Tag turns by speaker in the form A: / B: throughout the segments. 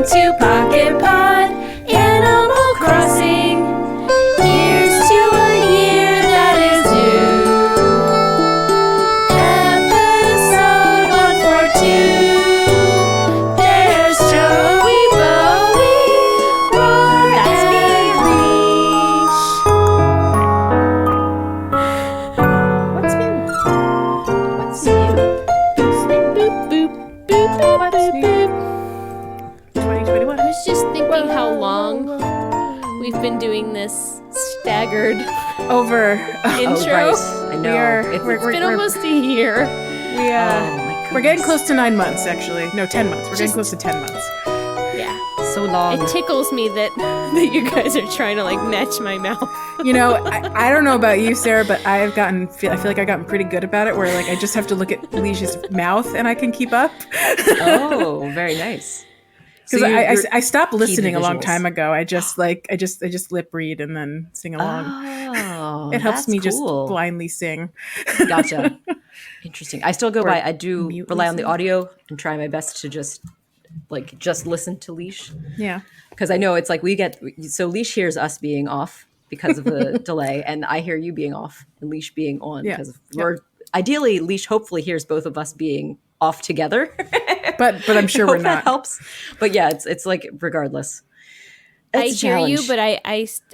A: Welcome to Pocket Pod, Animal Crossing. Here's to a year that is due. Episode 142. There's Joey, Bowie, Roar, and Leash. What's new? Boop, boop, boop, boop,
B: What's
A: boop,
B: new?
A: boop.
B: 2021.
A: I was just thinking how long we've been doing this staggered
B: Over.
A: intro.
C: Oh, right. I know.
A: It's been almost a year.
B: We're getting close to 9 months, actually. No, 10 months. We're getting
A: Just-
B: close to 10 months.
A: Yeah.
C: So long.
A: It tickles me that you guys are trying to like match my mouth.
B: You know, I don't know about you, Sarah, but I feel like I've gotten pretty good about it, where like I just have to look at Leish's mouth and I can keep up.
C: Oh, very nice.
B: Because I stopped listening a long
C: visuals.
B: time ago. I just lip read and then sing along.
C: Oh,
B: It helps
C: that's
B: me just
C: cool.
B: blindly sing.
C: Gotcha. Interesting. I still go by. I do
B: mute
C: rely on the
B: listening.
C: audio and try my best to just listen to Leash,
B: Yeah.
C: because I know it's like so Leash hears us being off because of the delay, and I hear you being off and Leash being on
B: Yeah.
C: because we're ideally Leash hopefully hears both of us being off together.
B: But I'm sure
C: Hope
B: we're
C: that
B: not.
C: helps. But yeah, it's like regardless.
A: I
C: It's a
A: hear you,
C: challenge.
A: but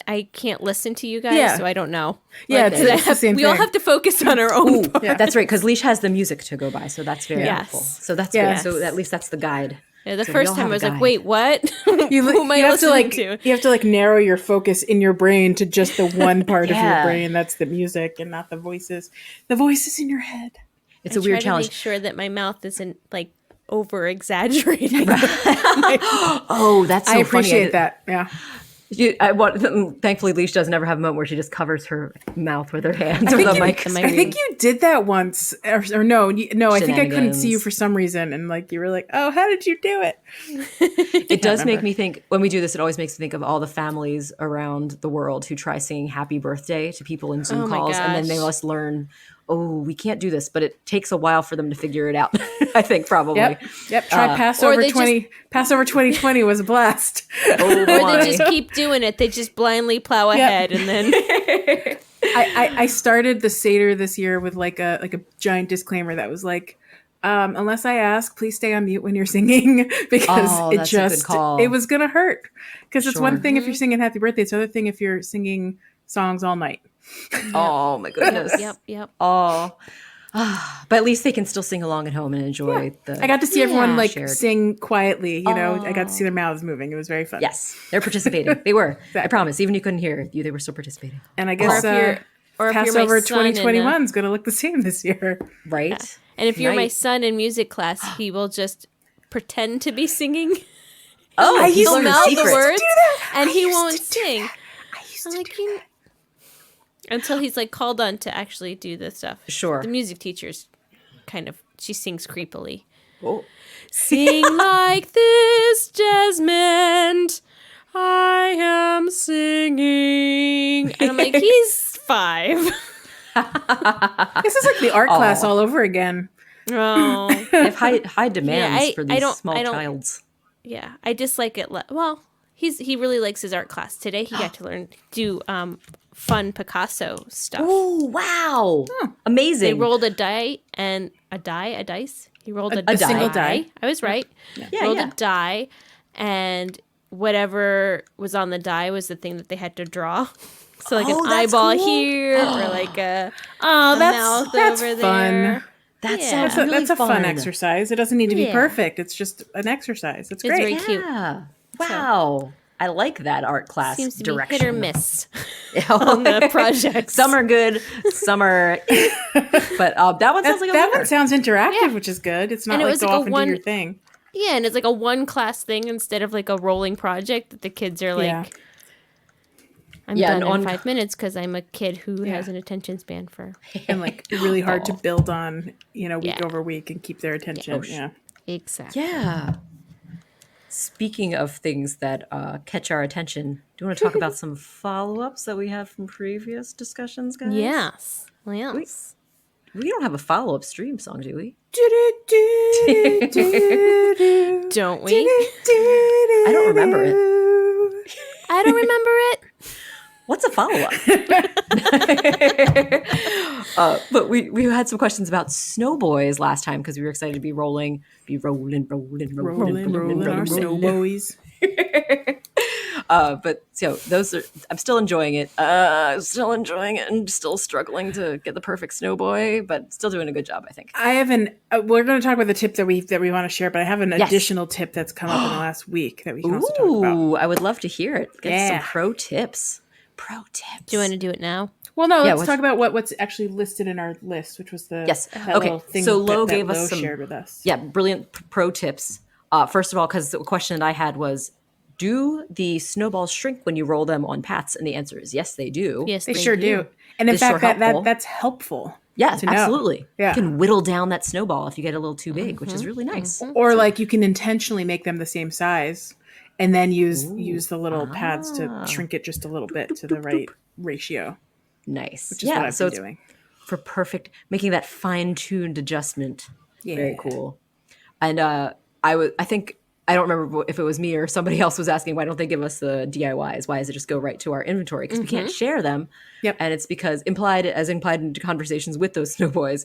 A: I can't listen to you guys,
B: Yeah.
A: so I don't know.
B: Yeah,
A: Like,
B: it's the same
A: we all
B: thing.
A: have to focus on our own part.
B: Yeah.
C: That's right, because Leash has the music to go by, so that's very
A: Yes.
C: helpful. So that's
B: Yes.
C: good. So at least that's the guide.
A: Yeah, the
C: So we
A: first
C: all
A: time
C: have
A: I was
C: a
A: like,
C: guide.
A: wait, what?
B: You,
A: Who am I
B: you have to
A: listening
B: like
A: to?
B: you have to like narrow your focus in your brain to just the one part of your
C: Yeah.
B: brain that's the music and not the voices. The voices in your head.
C: It's
A: I
C: a weird
A: try to make
C: challenge.
A: sure that my mouth isn't like over exaggerating.
C: Oh, that's so
B: I
C: funny.
B: appreciate that. Yeah.
C: Thankfully, Leash doesn't ever have a moment where she just covers her mouth with her hands or the mic.
B: I think you did that once, or no, no. I think I couldn't see you
C: Shenanigans.
B: for some reason, and like you were like, "Oh, how did you do it?"
C: It does make
B: remember.
C: me think, when we do this, it always makes me think of all the families around the world who try singing happy birthday to people in Zoom
A: Oh my
C: calls, and then they
A: gosh.
C: must learn, oh, we can't do this, but it takes a while for them to figure it out. I think probably.
B: Yep. Try Passover
A: they
B: 20. Passover 2020 was a blast.
C: Oh,
A: Or
C: boy.
A: they just keep doing it. They just blindly plow ahead and then
B: I started the Seder this year with like a giant disclaimer that was like, unless I ask, please stay on mute when you're singing, because
C: Oh,
B: it
C: that's a good
B: just
C: call.
B: it was gonna hurt. Because it's one
C: Sure.
B: thing if you're singing Happy Birthday, it's another thing if you're singing songs all night.
C: Oh, my goodness.
A: yep.
C: Oh. But at least they can still sing along at home and enjoy the.
B: I got to see everyone like
C: shared.
B: sing quietly. You know, I got to see their mouths moving. It was very fun.
C: Yes, they're participating. They were. I promise. Even you couldn't hear you, they were still participating.
B: And I
A: Or
B: guess
A: if you're my
B: Passover
A: son in
B: 2021 is going to look the same this year.
C: Right?
A: And if you're my
C: Right.
A: son in music class, he will just pretend to be singing.
C: Oh,
B: I used
C: he's
B: to
A: He'll
C: learned a
A: mouth the
C: secret.
A: words, and
B: I
A: he
B: used
A: won't
B: to do
A: sing.
B: that. I used
A: I'm
B: to
A: like,
B: do that.
A: until he's like called on to actually do the stuff.
C: Sure.
A: The music teacher's she sings creepily.
C: Oh.
A: Sing like this, Jasmine. I am singing. And I'm like, he's 5.
B: This is like the art class all over again.
A: Oh.
C: They have high demands
A: I
C: for these
A: don't-
C: small
A: I don't-
C: childs.
A: Yeah, I dislike it. Well, he really likes his art class. Today he got to do fun Picasso stuff.
C: Oh, wow. Amazing.
A: They rolled a die and a dice. He rolled a,
C: A single
B: die.
A: I was right.
C: Yeah,
A: Rolled
C: yeah.
A: a die, and whatever was on the die was the thing that they had to draw. So like
C: Oh,
A: an
C: that's
A: eyeball
C: cool.
A: here, or like a
B: Oh,
A: mouth
B: that's
A: over
B: fun.
A: there.
C: That
A: Yeah.
C: sounds
B: That's
C: really
B: a fun exercise. It doesn't need to be
A: Yeah.
B: perfect. It's just an exercise. It's
A: It's
B: great.
A: very cute.
C: Yeah. Wow. I like that art class
A: Seems to be
C: direction.
A: hit or miss on the projects.
C: Some are good, some are. But that one sounds like a
B: that
C: winner.
B: one sounds interactive,
A: Yeah.
B: which is good. It's not
A: And it
B: like
A: was
B: go
A: like a
B: off and
A: one-
B: do your thing.
A: Yeah, and it's like a one class thing instead of like a rolling project that the kids are like,
B: Yeah.
A: I'm
C: Yeah,
A: done
C: and
A: in
C: on-
A: 5 minutes because I'm a kid who
B: Yeah.
A: has an attention span for.
B: And like really hard to build on, week
A: Yeah.
B: over week and keep their attention. Yeah.
A: Exactly.
C: Yeah. Speaking of things that catch our attention, do you want to talk about some follow-ups that we had from previous discussions, guys?
A: Yes. Yes.
C: We don't have a follow-up stream song, do we?
A: Don't we?
C: I don't remember it.
A: I don't remember it.
C: What's a follow-up? But we had some questions about snowboys last time because we were excited to be rolling
B: Rolling our snow boys.
C: But so those are, I'm still enjoying it. And still struggling to get the perfect snowboy, but still doing a good job, I think.
B: I have we're going to talk about the tip that we want to share, but I have an
C: Yes.
B: additional tip that's come up in the last week that we can also talk about.
C: Ooh, I would love to hear it. Get some
B: Yeah.
C: pro tips. Pro tips.
A: Do you want to do it now?
B: Well, no,
C: Yeah,
B: let's talk about what's actually listed in our list, which was the
C: Yes.
B: that
C: Okay.
B: little thing
C: So Lo
B: that
C: gave
B: Lo
C: us some
B: shared with us.
C: Yeah, brilliant pro tips. First of all, because the question that I had was, do the snowballs shrink when you roll them on paths? And the answer is yes, they do.
A: Yes,
B: They sure do. And in
C: It's sure
B: fact,
C: helpful.
B: that's helpful.
C: Yeah,
B: to know.
C: absolutely.
B: Yeah.
C: You can whittle down that snowball if you get a little too big, which is really nice.
B: Or like you can intentionally make them the same size and then use the little pads to shrink it just a little bit to the right ratio,
C: Nice.
B: which is what I've been doing.
C: For perfect, making that fine-tuned adjustment.
B: Yeah.
C: Very cool. And I think, I don't remember if it was me or somebody else was asking, why don't they give us the DIYs? Why does it just go right to our inventory? Because we can't share them.
B: Yep.
C: And it's because implied in conversations with those snowboys,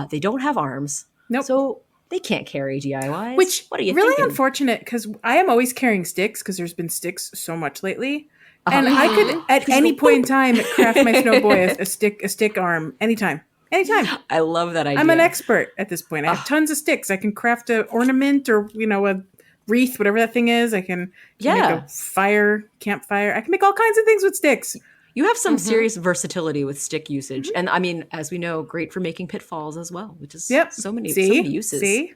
C: they don't have arms.
B: Nope.
C: So they can't carry DIYs.
B: Which
C: what are you
B: really
C: thinking?
B: unfortunate because I am always carrying sticks because there's been sticks so much lately. And I could at any point in time craft my snowboy a stick arm anytime.
C: I love that idea.
B: I'm an expert at this point. I have tons of sticks. I can craft an ornament or a wreath, whatever that thing is. I can make a campfire. I can make all kinds of things with sticks.
C: You have some serious versatility with stick usage. And I mean, as we know, great for making pitfalls as well, which is so many uses.
B: See?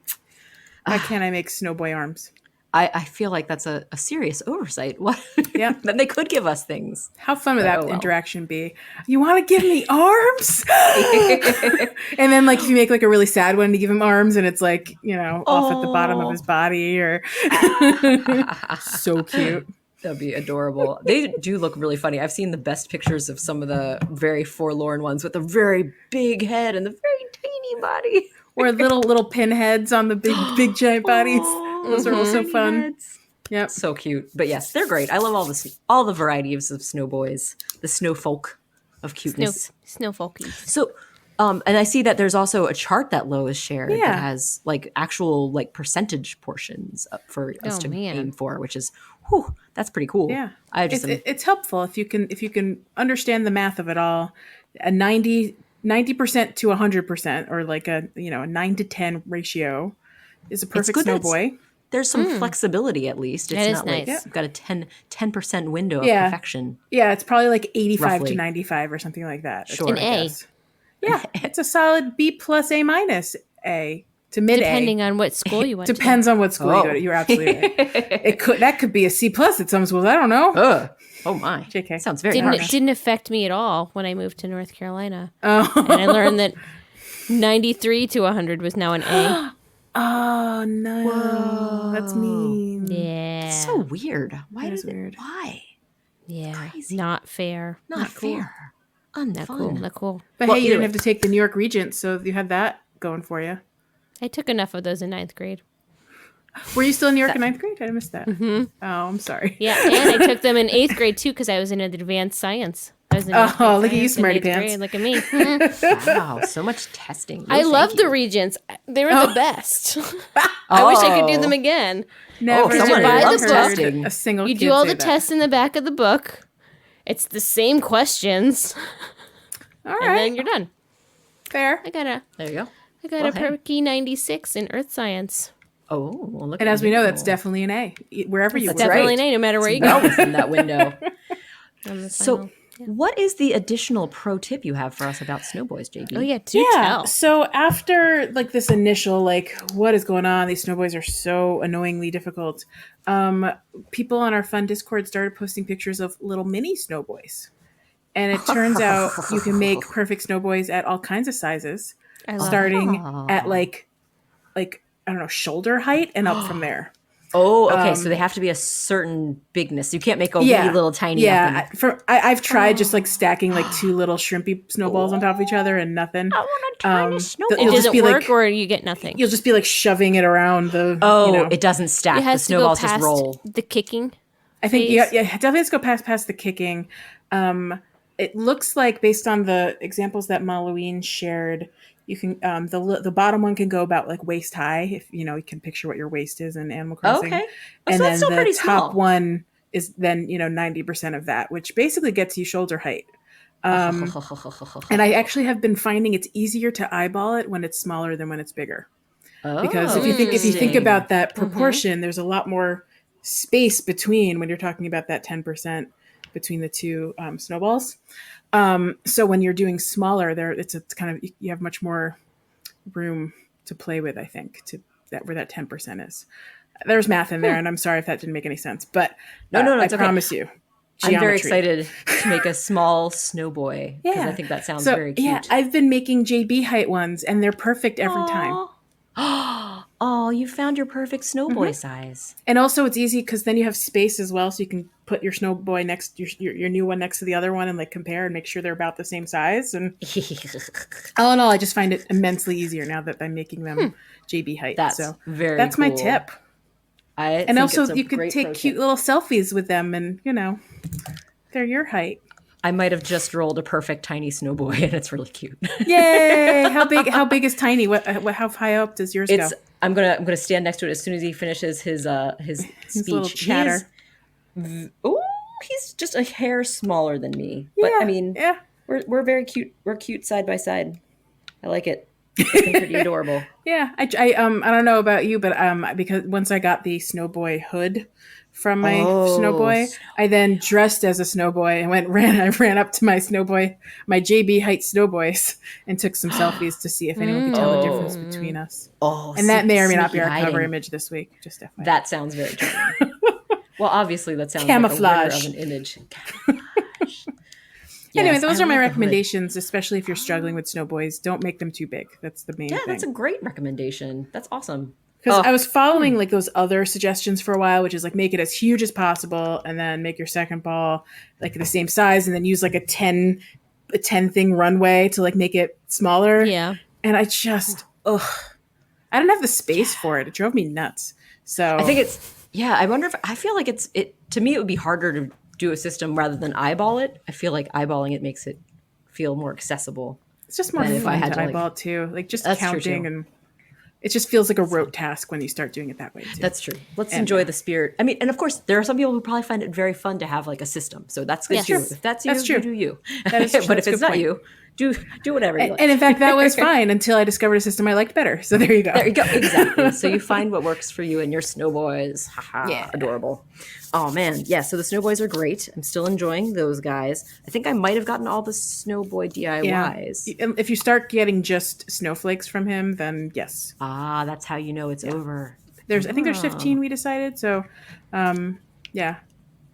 B: Why can't I make snowboy arms?
C: I feel like that's a serious oversight. What?
B: Yeah.
C: Then they could give us things.
B: How fun would that interaction be? You want to give me arms? And then if you make a really sad one to give him arms and it's off at the bottom of his body or so cute.
C: That'd be adorable. They do look really funny. I've seen the best pictures of some of the very forlorn ones with a very big head and the very tiny body.
B: Or little pinheads on the big giant bodies. Those are also fun.
C: Heads.
B: Yep.
C: So cute. But yes, they're great. I love all the varieties of snowboys, the snowfolk of cuteness.
A: Snowfolkies.
C: So, and I see that there's also a chart that Lo has shared
B: Yeah.
C: that has actual percentage portions for us to aim for, which is, that's pretty cool.
B: Yeah.
C: I just
B: it's helpful if you can understand the math of it all. A 90% to 100% or a 9 to 10 ratio is a perfect
C: good that
B: snowboy.
C: there's some flexibility at least. It's
A: That is
C: not
A: nice.
C: you've got a 10% window of
B: Yeah.
C: perfection.
B: Yeah, it's probably 85
C: Roughly.
B: to 95 or something like that. That's
C: Sure.
B: what
A: An
B: I
A: A.
B: guess. Yeah, it's a solid B plus A minus A to mid A.
A: Depending on what school you went
B: Depends on what school you go to. You're absolutely right. That could be a C plus at some schools. I don't know.
C: Ugh. Oh my.
B: JK.
C: Sounds very
A: to.
C: harsh.
A: It didn't affect me at all when I moved to North Carolina.
B: Oh.
A: And I learned that 93 to 100 was now an A.
B: Oh no, that's mean.
A: Yeah.
C: So weird. Why
B: is
C: is it?
B: weird.
C: Why?
A: Yeah.
C: Crazy.
A: Not fair.
C: Not
B: cool.
C: fair.
A: Not cool.
C: Unfun.
A: Not cool.
B: But
C: Well,
B: hey, you
C: either
B: didn't
C: way.
B: have to take the New York Regents, so you had that going for you.
A: I took enough of those in ninth grade.
B: Were you still in New York in ninth grade? I missed that. Mm-hmm. Oh, I'm sorry.
A: Yeah, and I took them in eighth grade too because I was in advanced science. I was in advanced
B: look at you,
A: science in
B: smarty
A: eighth
B: pants.
A: grade. Look at me. Mhm.
C: Wow, so much testing.
A: I
C: No,
A: love
C: thank
A: the
C: you.
A: Regents. They were the best. I wish I could do them again.
B: Never
C: someone
A: buy
B: heard
A: the book.
C: testing.
B: a single
A: You
B: kid
A: do all
B: say
A: the
B: that.
A: tests in the back of the book. It's the same questions,
B: All
A: and
B: right,
A: then you're done.
B: fair.
A: I got
C: There you go.
A: a
C: Well, hey.
A: perky 96 in earth science.
C: Oh, well, look
B: And
C: at
B: as we know,
C: you.
B: that's definitely an A, wherever you
C: That's
B: were.
A: Definitely
C: right.
A: an A, no matter where you
C: well
A: go.
C: within that window.
A: On the
C: So,
A: final.
C: what is the additional pro tip you have for us about snowboys, JB?
A: Oh yeah, do
B: Yeah.
A: tell.
B: So after this initial what is going on? These snowboys are so annoyingly difficult. People on our fun Discord started posting pictures of little mini snowboys, and it turns out you can make perfect snowboys at all kinds of sizes,
A: I love
B: starting at I don't know, shoulder height and up from there.
C: Oh, okay. So they have to be a certain bigness. You can't make a wee little tiny
B: yeah.
C: nothing.
B: I've tried just like stacking like two little shrimpy snowballs on top of each other and nothing.
C: I want a tiny snowball.
D: It
B: You'll just
D: doesn't
B: be
D: work,
B: like-
D: or you get nothing.
B: You'll just be like shoving it around the.
C: Oh,
B: you know.
C: it doesn't stack.
D: It
C: The
D: has to go
C: snowballs just
D: past
C: roll.
D: the kicking.
B: I think
D: phase.
B: yeah, definitely has to go past the kicking. It looks like based on the examples that Malouine shared, you can the bottom one can go about like waist high if you can picture what your waist is in Animal Crossing.
C: Okay.
B: And
C: So
B: then
C: that's still
B: the
C: pretty
B: top
C: small.
B: one is then 90% of that, which basically gets you shoulder height. And I actually have been finding it's easier to eyeball it when it's smaller than when it's bigger. Because if you think
C: interesting.
B: about that proportion, there's a lot more space between when you're talking about that 10% between the two snowballs. So when you're doing smaller, it's kind of you have much more room to play with. I think where that 10% is. There's math in there, and I'm sorry if that didn't make any sense, but
C: No,
B: I
C: it's okay.
B: promise you.
C: I'm very
B: Geometry.
C: excited to make a small snow boy because I think that sounds very cute.
B: Yeah, I've been making JB height ones, and they're perfect every time.
C: Oh, you found your perfect snow boy size.
B: And also, it's easy because then you have space as well, so you can put your snow boy next your new one next to the other one and like compare and make sure they're about the same size. And all in all, I just find it immensely easier now that I'm making them JB height.
C: That's
B: so
C: very
B: that's
C: cool.
B: my tip. And also, you could take cute little selfies with them, and they're your height.
C: I might have just rolled a perfect tiny snow boy, and it's really cute.
B: Yay! How big is tiny? How high up does yours go?
C: I'm gonna stand next to it as soon as he finishes his speech.
B: little chatter.
C: He's just a hair smaller than me, but I mean, we're very cute. We're cute side by side. I like it. It's pretty adorable.
B: Yeah, I don't know about you, but because once I got the Snowboy hood from my Snowboy, I then dressed as a Snowboy and I ran up to my Snowboy, my JB height Snowboys, and took some selfies to see if anyone could tell the difference between us. And that may or may not be our cover image this week. Just FYI.
C: That sounds very charming. Well, obviously that sounds
B: Camouflage.
C: like a winner of an image.
B: Anyway, those are my recommendations, especially if you're struggling with Snowboys. Don't make them too big. That's the main thing.
C: Yeah, that's a great recommendation. That's awesome.
B: Because I was following like those other suggestions for a while, which is like make it as huge as possible and then make your second ball like the same size and then use like a 10 thing runway to like make it smaller.
D: Yeah.
B: And I just, I didn't have the space for it. It drove me nuts. So
C: I think I wonder if, I feel like to me, it would be harder to do a system rather than eyeball it. I feel like eyeballing it makes it feel more accessible.
B: It's just more fun to eyeball too. Like just counting and it just feels like a rote task when you start doing it that way too.
C: That's true. Let's enjoy the spirit. I mean, and of course, there are some people who probably find it very fun to have like a system. So that's good too. If that's you, you do you.
B: That is true.
C: But if it's not you, do whatever you like.
B: And in fact, that was fine until I discovered a system I liked better. So there you go.
C: There you go. Exactly. So you find what works for you and your Snowboys. Haha, adorable. Oh man, yeah. So the Snowboys are great. I'm still enjoying those guys. I think I might have gotten all the Snowboy DIYs.
B: Yeah. If you start getting just snowflakes from him, then yes.
C: Ah, that's how you know it's over.
B: I think there's 15 we decided. So, yeah.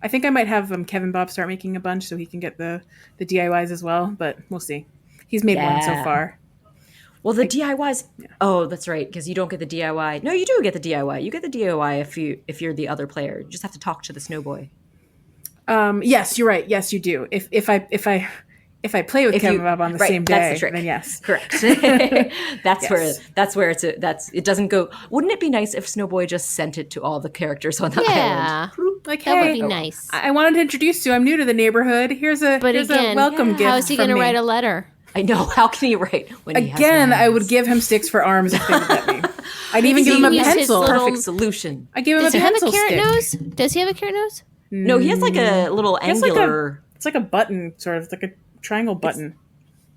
B: I think I might have Kevin Bob start making a bunch so he can get the DIYs as well, but we'll see. He's made one so far.
C: Well, the DIYs. Yeah. Oh, that's right, because you don't get the DIY. No, you do get the DIY. You get the DIY if you're the other player. You just have to talk to the Snowboy.
B: Yes, you're right. Yes, you do. If I play with Kevin Bob on the same day,
C: that's the trick.
B: Then yes,
C: correct. That's where it doesn't go. Wouldn't it be nice if Snowboy just sent it to all the characters on the island?
B: Like,
D: that
B: hey,
D: would be nice.
B: I wanted to introduce you. I'm new to the neighborhood. Here's a welcome gift.
D: How is he
B: going to
D: write a letter?
C: I know. How can he write when he has no
B: Again, I
C: hands?
B: would give him sticks for arms if they would let me. I'd even give him a pencil.
C: Perfect solution.
B: I give him a pencil stick.
D: Does he have a carrot nose?
C: No, he has like a little angular.
B: It's like a button, sort of. It's like a triangle button.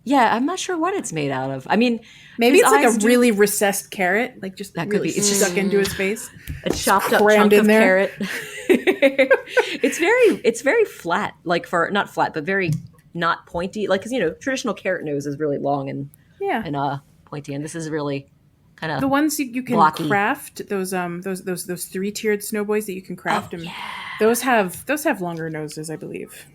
C: Yeah, I'm not sure what it's made out of. I mean,
B: maybe it's like a really recessed carrot, like just
C: that
B: really
C: could be. It's
B: stuck into his face.
C: A chopped up chunk of carrot. It's very flat, like not flat, but very not pointy. Like, because traditional carrot nose is really long and pointy, and this is really kind of
B: the ones you can
C: blocky.
B: craft. Those 3-tiered snowboys that you can craft them. Those have longer noses, I believe.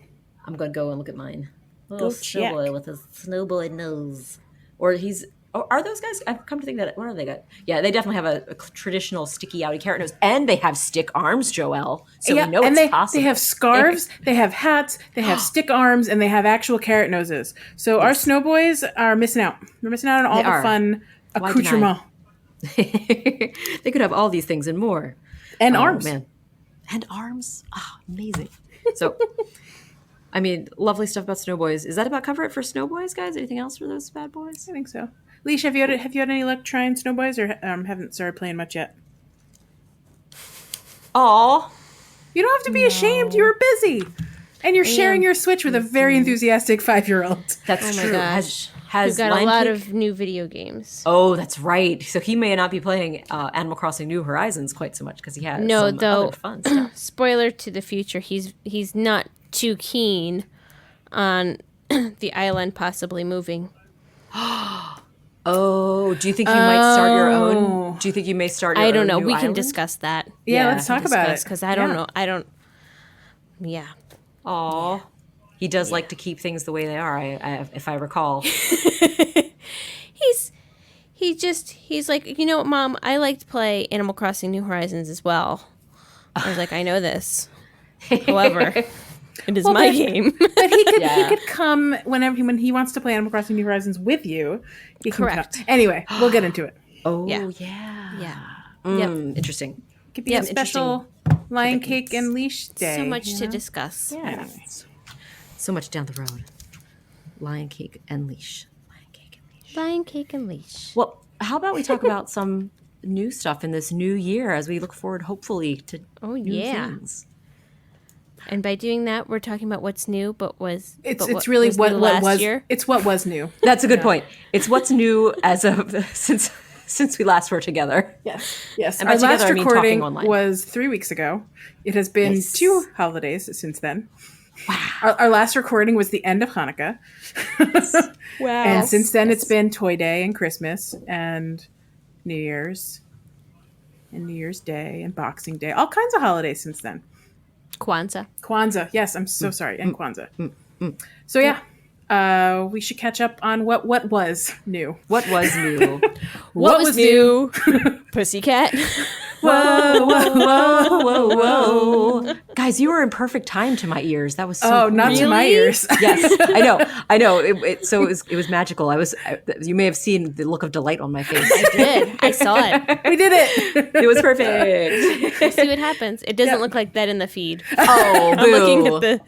C: I'm gonna go and look at mine. Little snowboy with a snowboy nose, or he's Oh, are those guys? I've come to think that, what are they got? Yeah, they definitely have a traditional sticky outy carrot nose, and they have stick arms, Joelle. So we know
B: and
C: it's possible.
B: they have scarves, they have hats, they have stick arms, and they have actual carrot noses. So our snow boys are missing out. They're missing out on all the fun accoutrement.
C: They could have all these things and more.
B: And arms.
C: Man. And arms. Oh, amazing. So, I mean, lovely stuff about snow boys. Is that about cover it for snow boys, guys? Anything else for those bad boys?
B: I think so. Leash, have you had any luck trying snow boys, or haven't started playing much yet?
C: Aw.
B: You don't have to be ashamed. You were busy. And you're sharing your Switch with a very enthusiastic 5-year-old.
C: That's
D: Oh
C: true.
D: my gosh.
C: Has
D: We've got
C: Lion
D: a lot
C: King-
D: of new video games.
C: Oh, that's right. So he may not be playing Animal Crossing New Horizons quite so much because he has
D: No,
C: some
D: though.
C: other fun stuff.
D: Spoiler to the future, he's not too keen on the island possibly moving.
C: Oh, do you think you might start your own? Do you think you may start your own
D: I don't know.
C: new
D: We can
C: island?
D: discuss that.
B: Yeah, let's talk about it.
D: Because I don't know. I don't. Yeah.
C: Aw. He does like to keep things the way they are, if I recall.
D: He's like, you know what, Mom? I like to play Animal Crossing New Horizons as well. I was like, I know this. However, it is my game.
B: But he could come when he wants to play Animal Crossing New Horizons with you. He can
D: Correct.
B: come. Anyway, we'll get into it.
C: Oh,
D: Yeah.
C: yeah.
D: Yeah.
C: Interesting.
B: It could be a special lion cake and leash day.
D: So much
B: you
D: to
B: know?
D: discuss.
C: Yeah.
B: Anyway.
C: So much down the road. Lion cake and leash. Lion cake and leash.
D: Lion cake and leash.
C: Well, how about we talk about some new stuff in this new year as we look forward, hopefully, to new things.
D: And by doing that, we're talking about what's new, but
B: It's really what
D: new
B: was
D: last year.
B: It's what was new.
C: That's a good point. It's what's new as of since we last were together.
B: Yes.
C: And by
B: Our
C: together,
B: last
C: I mean
B: recording
C: talking online.
B: was 3 weeks ago. It has been
C: Yes.
B: 2 holidays since then. Wow. Our last recording was the end of Hanukkah.
C: Wow.
B: And since then, it's been Toy Day and Christmas and New Year's and New Year's Day and Boxing Day. All kinds of holidays since then. Kwanzaa. Yes, I'm so sorry. And Kwanzaa. So, yeah. We should catch up on what was new.
C: What was new?
D: What was new? Pussycat.
C: Whoa, whoa, whoa, whoa, whoa. Guys, you were in perfect time to my ears. That was so
B: Oh,
C: cool.
B: not to my ears.
C: Yes, I know. It was magical. You may have seen the look of delight on my face.
D: I did. I saw it.
B: We did it.
C: It was perfect.
D: We'll see what happens. It doesn't look like that in the feed.
C: Oh, boo.
D: Looking at the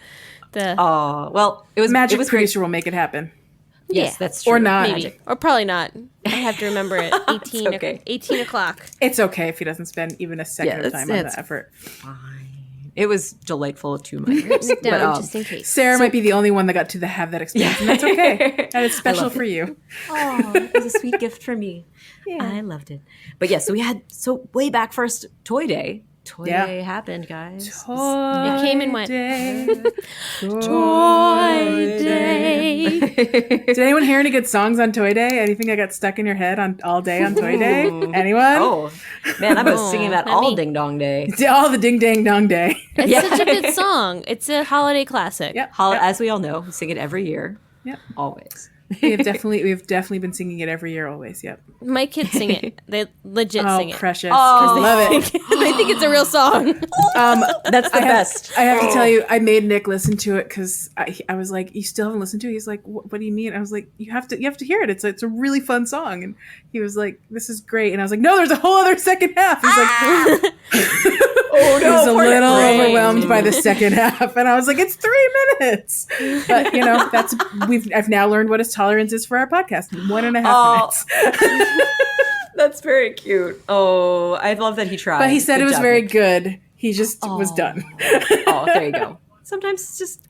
C: Oh, well, it was
B: Magic
C: it was
B: producer will make it happen.
C: Yes,
D: Yeah.
C: that's true.
B: Or not.
D: maybe. Or probably not. I have to remember it. 18,
C: okay.
D: 18 o'clock.
B: It's okay if he doesn't spend even a second of time on that effort.
C: It was delightful to my ears.
D: Down just in case.
B: Sarah might be the only one that got to have that experience, and that's okay. And it's special for you.
C: Oh, it was a sweet gift for me. I loved it. But yeah, so way back first, Toy Day. Toy Day happened, guys.
D: It came and went.
B: Toy Day. Did anyone hear any good songs on Toy Day? Anything that got stuck in your head all day on Toy Day? Anyone?
C: Oh, man, I was singing that
D: not
C: all
D: me.
C: Ding Dong Day.
B: All the ding dang dong day.
D: It's such a good song. It's a holiday classic.
B: Yep.
C: As we all know, we sing it every year.
B: Yep.
C: Always.
B: We've definitely been singing it every year, always. Yep.
D: My kids sing it. They legit
B: Oh,
D: sing it.
B: precious.
C: Oh.
B: Love it.
D: They think it's a real song.
C: That's the best.
B: I have to tell you, I made Nick listen to it because I was like, "You still haven't listened to it?" He's like, "What do you mean?" I was like, "You have to hear it. It's a really fun song." And he was like, "This is great." And I was like, "No, there's a whole other second half." He's like,
C: Oh,
B: he was a
C: poor
B: little
C: Nick.
B: overwhelmed by the second half, and I was like, "It's 3 minutes." But I've now learned what his tolerance is for our podcast: 1.5 minutes.
C: That's very cute. Oh, I love that he tried.
B: But he said
C: Good
B: it was
C: job,
B: very
C: Nick.
B: good. He just was done.
C: Oh, there you go. Sometimes it's just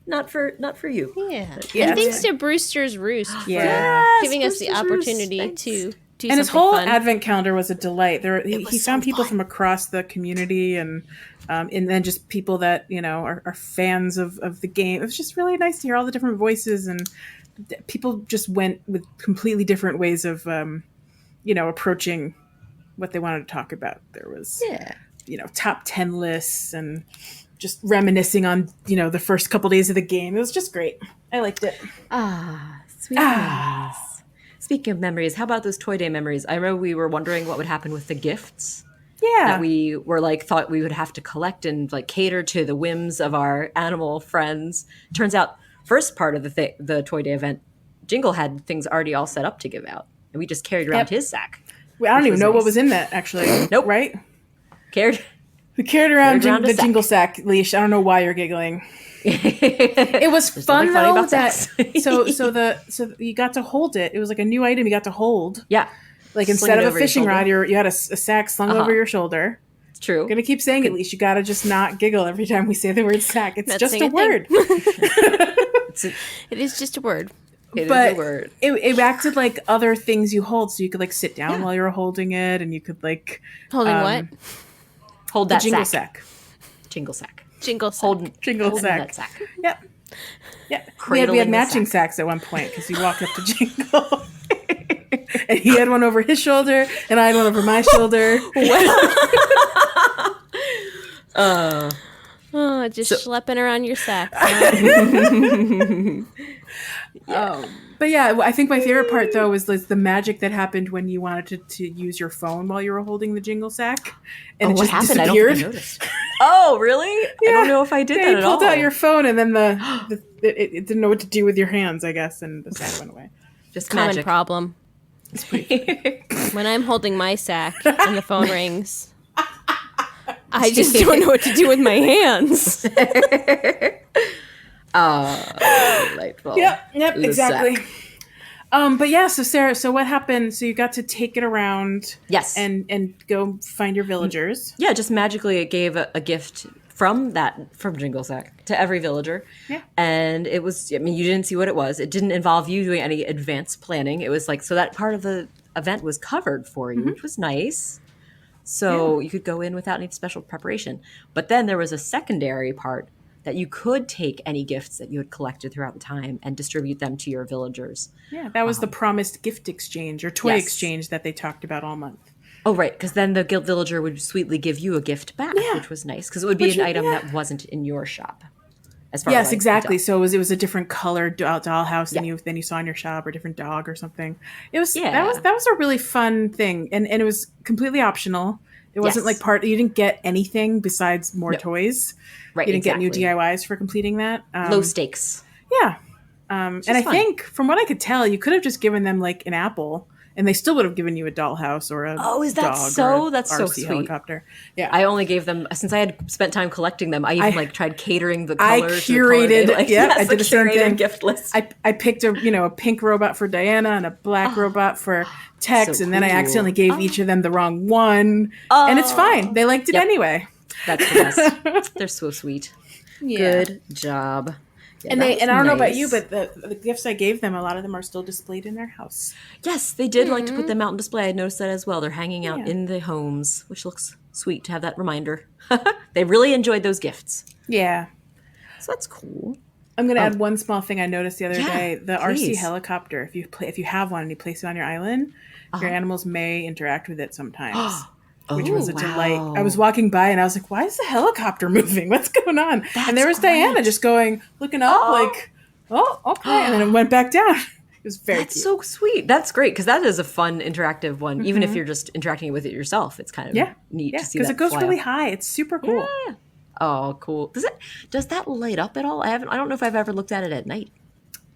C: not for you.
D: Yeah.
B: Yeah.
D: And thanks to Brewster's Roost for
B: Yeah.
D: giving us the
C: Brewster's Roost.
D: opportunity
C: Thanks.
D: to do
B: And his
D: something
B: whole
D: fun.
B: advent calendar was a delight. He
C: was
B: found
C: so
B: people
C: fun.
B: from across the community and then just people that are fans of the game. It was just really nice to hear all the different voices, and people just went with completely different ways of approaching what they wanted to talk about. There was top 10 lists and just reminiscing on the first couple days of the game. It was just great. I liked it.
C: Sweet memories. Speaking of memories, how about those Toy Day memories? I remember we were wondering what would happen with the gifts
B: Yeah.
C: that we were like thought we would have to collect and like cater to the whims of our animal friends. Turns out, first part of the Toy Day event, Jingle had things already all set up to give out, and we just carried around his sack.
B: I don't
C: which
B: even
C: was
B: know what
C: nice.
B: was in that, actually.
C: Nope.
B: Right?
C: Carried.
B: We carried around
C: a
B: the
C: sack.
B: jingle sack leash. I don't know why you're giggling. It was fun
C: nothing funny
B: though
C: about
B: that
C: sacks.
B: so you got to hold it. It was like a new item you got to hold.
C: Yeah.
B: Like
C: Sling
B: instead
C: it
B: of a
C: over your
B: fishing
C: shoulder.
B: rod, you had a sack slung over your shoulder.
C: It's true.
B: I'm gonna keep saying it, leash. You gotta just not giggle every time we say the word sack. It's
D: Not
B: just
D: saying
B: a
D: a thing.
B: word.
D: It is just a word.
C: It
B: But
C: is a word.
B: it acted like other things you hold, so you could like sit down while you were holding it, and you could like
D: Holding what?
C: Hold
B: the
C: that
B: jingle
C: sack.
B: sack.
C: Jingle sack.
D: Jingle sack.
B: Jingle
C: Holding
B: sack.
C: that sack.
B: Yep. Yeah. We
C: Cradling
B: had
C: the
B: matching
C: sack.
B: sacks at one point because we walked up to Jingle. And he had one over his shoulder, and I had one over my shoulder.
D: Oh, just schlepping around your sack.
B: But yeah, I think my favorite part though was the magic that happened when you wanted to use your phone while you were holding the jingle sack, and it
C: What
B: just
C: happened?
B: disappeared.
C: I don't think I noticed. Oh, really? I don't know if I did
B: Yeah,
C: that
B: you
C: at
B: pulled
C: all.
B: out your phone, and then it didn't know what to do with your hands, I guess, and the sack went away.
C: Just
D: Common
C: magic.
D: problem. When I'm holding my sack and the phone rings, I just don't know what to do with my hands.
C: Delightful.
B: Yep,
C: The
B: exactly.
C: sack.
B: But yeah, so Sarah, so what happened? So you got to take it around,
C: Yes.
B: and go find your villagers.
C: Yeah, just magically it gave a gift from Jingle Sack to every villager.
B: Yeah.
C: And it was, I mean, you didn't see what it was. It didn't involve you doing any advanced planning. It was like, so that part of the event was covered for you, which was nice. So you could go in without any special preparation. But then there was a secondary part that you could take any gifts that you had collected throughout the time and distribute them to your villagers.
B: Yeah, that was the promised gift exchange or toy
C: Yes.
B: exchange that they talked about all month.
C: Oh, right, because then the guild villager would sweetly give you a gift back, which was nice, because it would be
B: Which
C: an
B: is-
C: item
B: yeah.
C: that wasn't in your shop. As far
B: Yes,
C: as I
B: exactly.
C: could
B: So it was a different colored dollhouse than
C: Yeah.
B: you saw in your shop, or a different dog or something. It was
C: Yeah.
B: that was a really fun thing, and it was completely optional. It wasn't
C: Yes.
B: like you didn't get anything besides more toys.
C: Right,
B: You didn't get new
C: exactly.
B: DIYs for completing that.
C: Low stakes.
B: Yeah. And I
C: fun.
B: think, from what I could tell, you could have just given them like an apple, and they still would have given you a dollhouse or a
C: Oh, is that
B: dog
C: so?
B: or a
C: That's so
B: RC
C: sweet.
B: helicopter. Yeah.
C: I only gave them, since I had spent time collecting them, I even like tried catering the
B: I
C: colors. to the color
B: curated-
C: they liked.
B: yeah,
C: Yes,
B: I did the same
C: curated
B: thing.
C: gift list.
B: I picked a pink robot for Diana and a black robot for Tex,
C: So
B: and then I
C: cool.
B: accidentally gave each of them the wrong one. And it's fine. They liked it
C: Yep.
B: anyway.
C: That's the best. They're so sweet.
B: Yeah.
C: Good job. Yeah,
B: And
C: that
B: I
C: was
B: don't know about
C: nice.
B: you, but the gifts I gave them, a lot of them are still displayed in their house.
C: Yes, they did like to put them out on display. I noticed that as well. They're hanging out
B: Yeah.
C: in the homes, which looks sweet to have that reminder. They really enjoyed those gifts.
B: Yeah.
C: So that's cool.
B: I'm going to add one small thing I noticed the other
C: Yeah,
B: day. The RC
C: please.
B: helicopter, if you have one and you place it on your island, your animals may interact with it sometimes. Which was a delight. I was walking by and I was like, why is the helicopter moving? What's going on? And there was Diana just looking up like, oh, okay. And then it went back down. It was very
C: That's
B: cute.
C: so sweet. That's great because that is a fun interactive one. Even if you're just interacting with it yourself, it's kind of neat
B: Yeah,
C: to see
B: because
C: that
B: it goes
C: fly
B: really
C: up.
B: high. It's super cool.
C: Yeah. Oh, cool. Does that light up at all? I don't know if I've ever looked at it at night.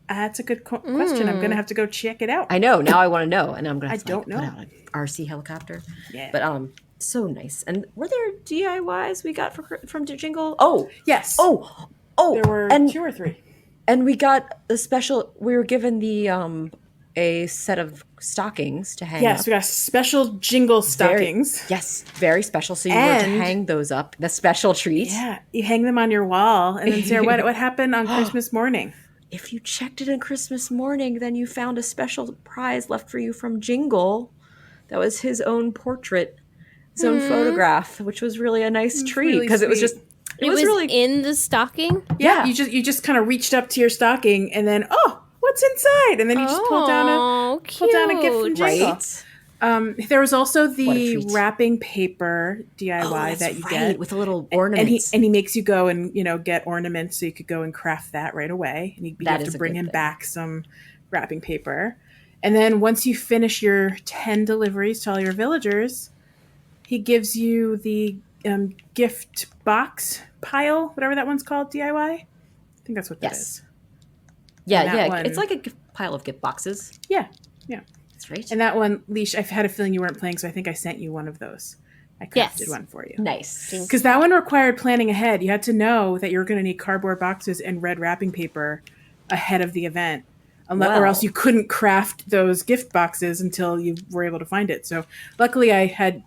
B: That's a good question. I'm going to have to go check it out.
C: I know. Now I want to know, and I'm gonna. Have to,
B: don't
C: put
B: know.
C: out an RC helicopter.
B: Yeah.
C: But so nice. And were there DIYs we got from Jingle? Oh,
B: Yes.
C: oh,
B: There were
C: and
B: 2 or 3.
C: and we got a special. We were given the a set of stockings to hang
B: Yes,
C: up.
B: we got special jingle stockings.
C: Yes, very special. So you were to
B: And-
C: hang those up. The special treat.
B: Yeah, you hang them on your wall. And then, Sarah, what happened on Christmas morning?
C: If you checked it on Christmas morning, then you found a special prize left for you from Jingle. That was his own portrait, his own photograph, which was really a nice treat
B: really
C: because it was
B: sweet.
C: just
D: It was
C: really
D: in the stocking.
C: yeah.
B: You just kind of reached up to your stocking and then, oh, what's inside? And then you just pulled down a gift from
D: cute.
B: Jingle.
C: right.
B: There was also
C: What a
B: the
C: treat.
B: wrapping paper DIY
C: That's
B: that you
C: right,
B: get.
C: with a little
B: And
C: ornaments.
B: he makes you go and get ornaments so you could go and craft that right away. And you
C: That
B: have
C: is
B: to
C: a
B: bring
C: good
B: him
C: thing.
B: back some wrapping paper. And then once you finish your 10 deliveries to all your villagers, he gives you the gift box pile, whatever that one's called, DIY. I think that's what that is.
C: Yeah,
B: And that one-
C: it's like a pile of gift boxes.
B: Yeah.
C: That's right.
B: And that one, Leash, I've had a feeling you weren't playing, so I think I sent you one of those. I crafted one for you.
C: Nice.
B: Because that one required planning ahead. You had to know that you were going to need cardboard boxes and red wrapping paper ahead of the event. Or else you couldn't craft those gift boxes until you were able to find it. So luckily I had,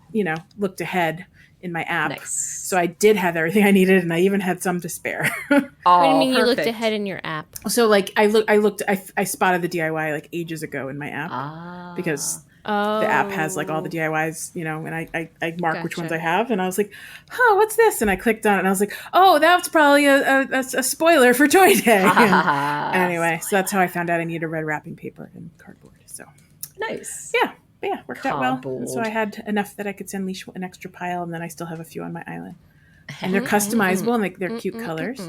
B: looked ahead in my app.
C: Nice.
B: So I did have everything I needed, and I even had some to spare.
D: What do you mean you looked
C: perfect.
D: ahead in your app?
B: So like I spotted the DIY like ages ago in my app because the app has like all the DIYs, and I mark which ones I have, and I was like, oh, what's this? And I clicked on it, and I was like, oh, that's probably a spoiler for Toy Day. Anyway, so that's how I found out I needed red wrapping paper and cardboard. So
C: Nice.
B: yeah, worked out well. And so
C: Cardboard.
B: I had enough that I could send Leash an extra pile, and then I still have a few on my island. And they're customizable, and they're cute colors.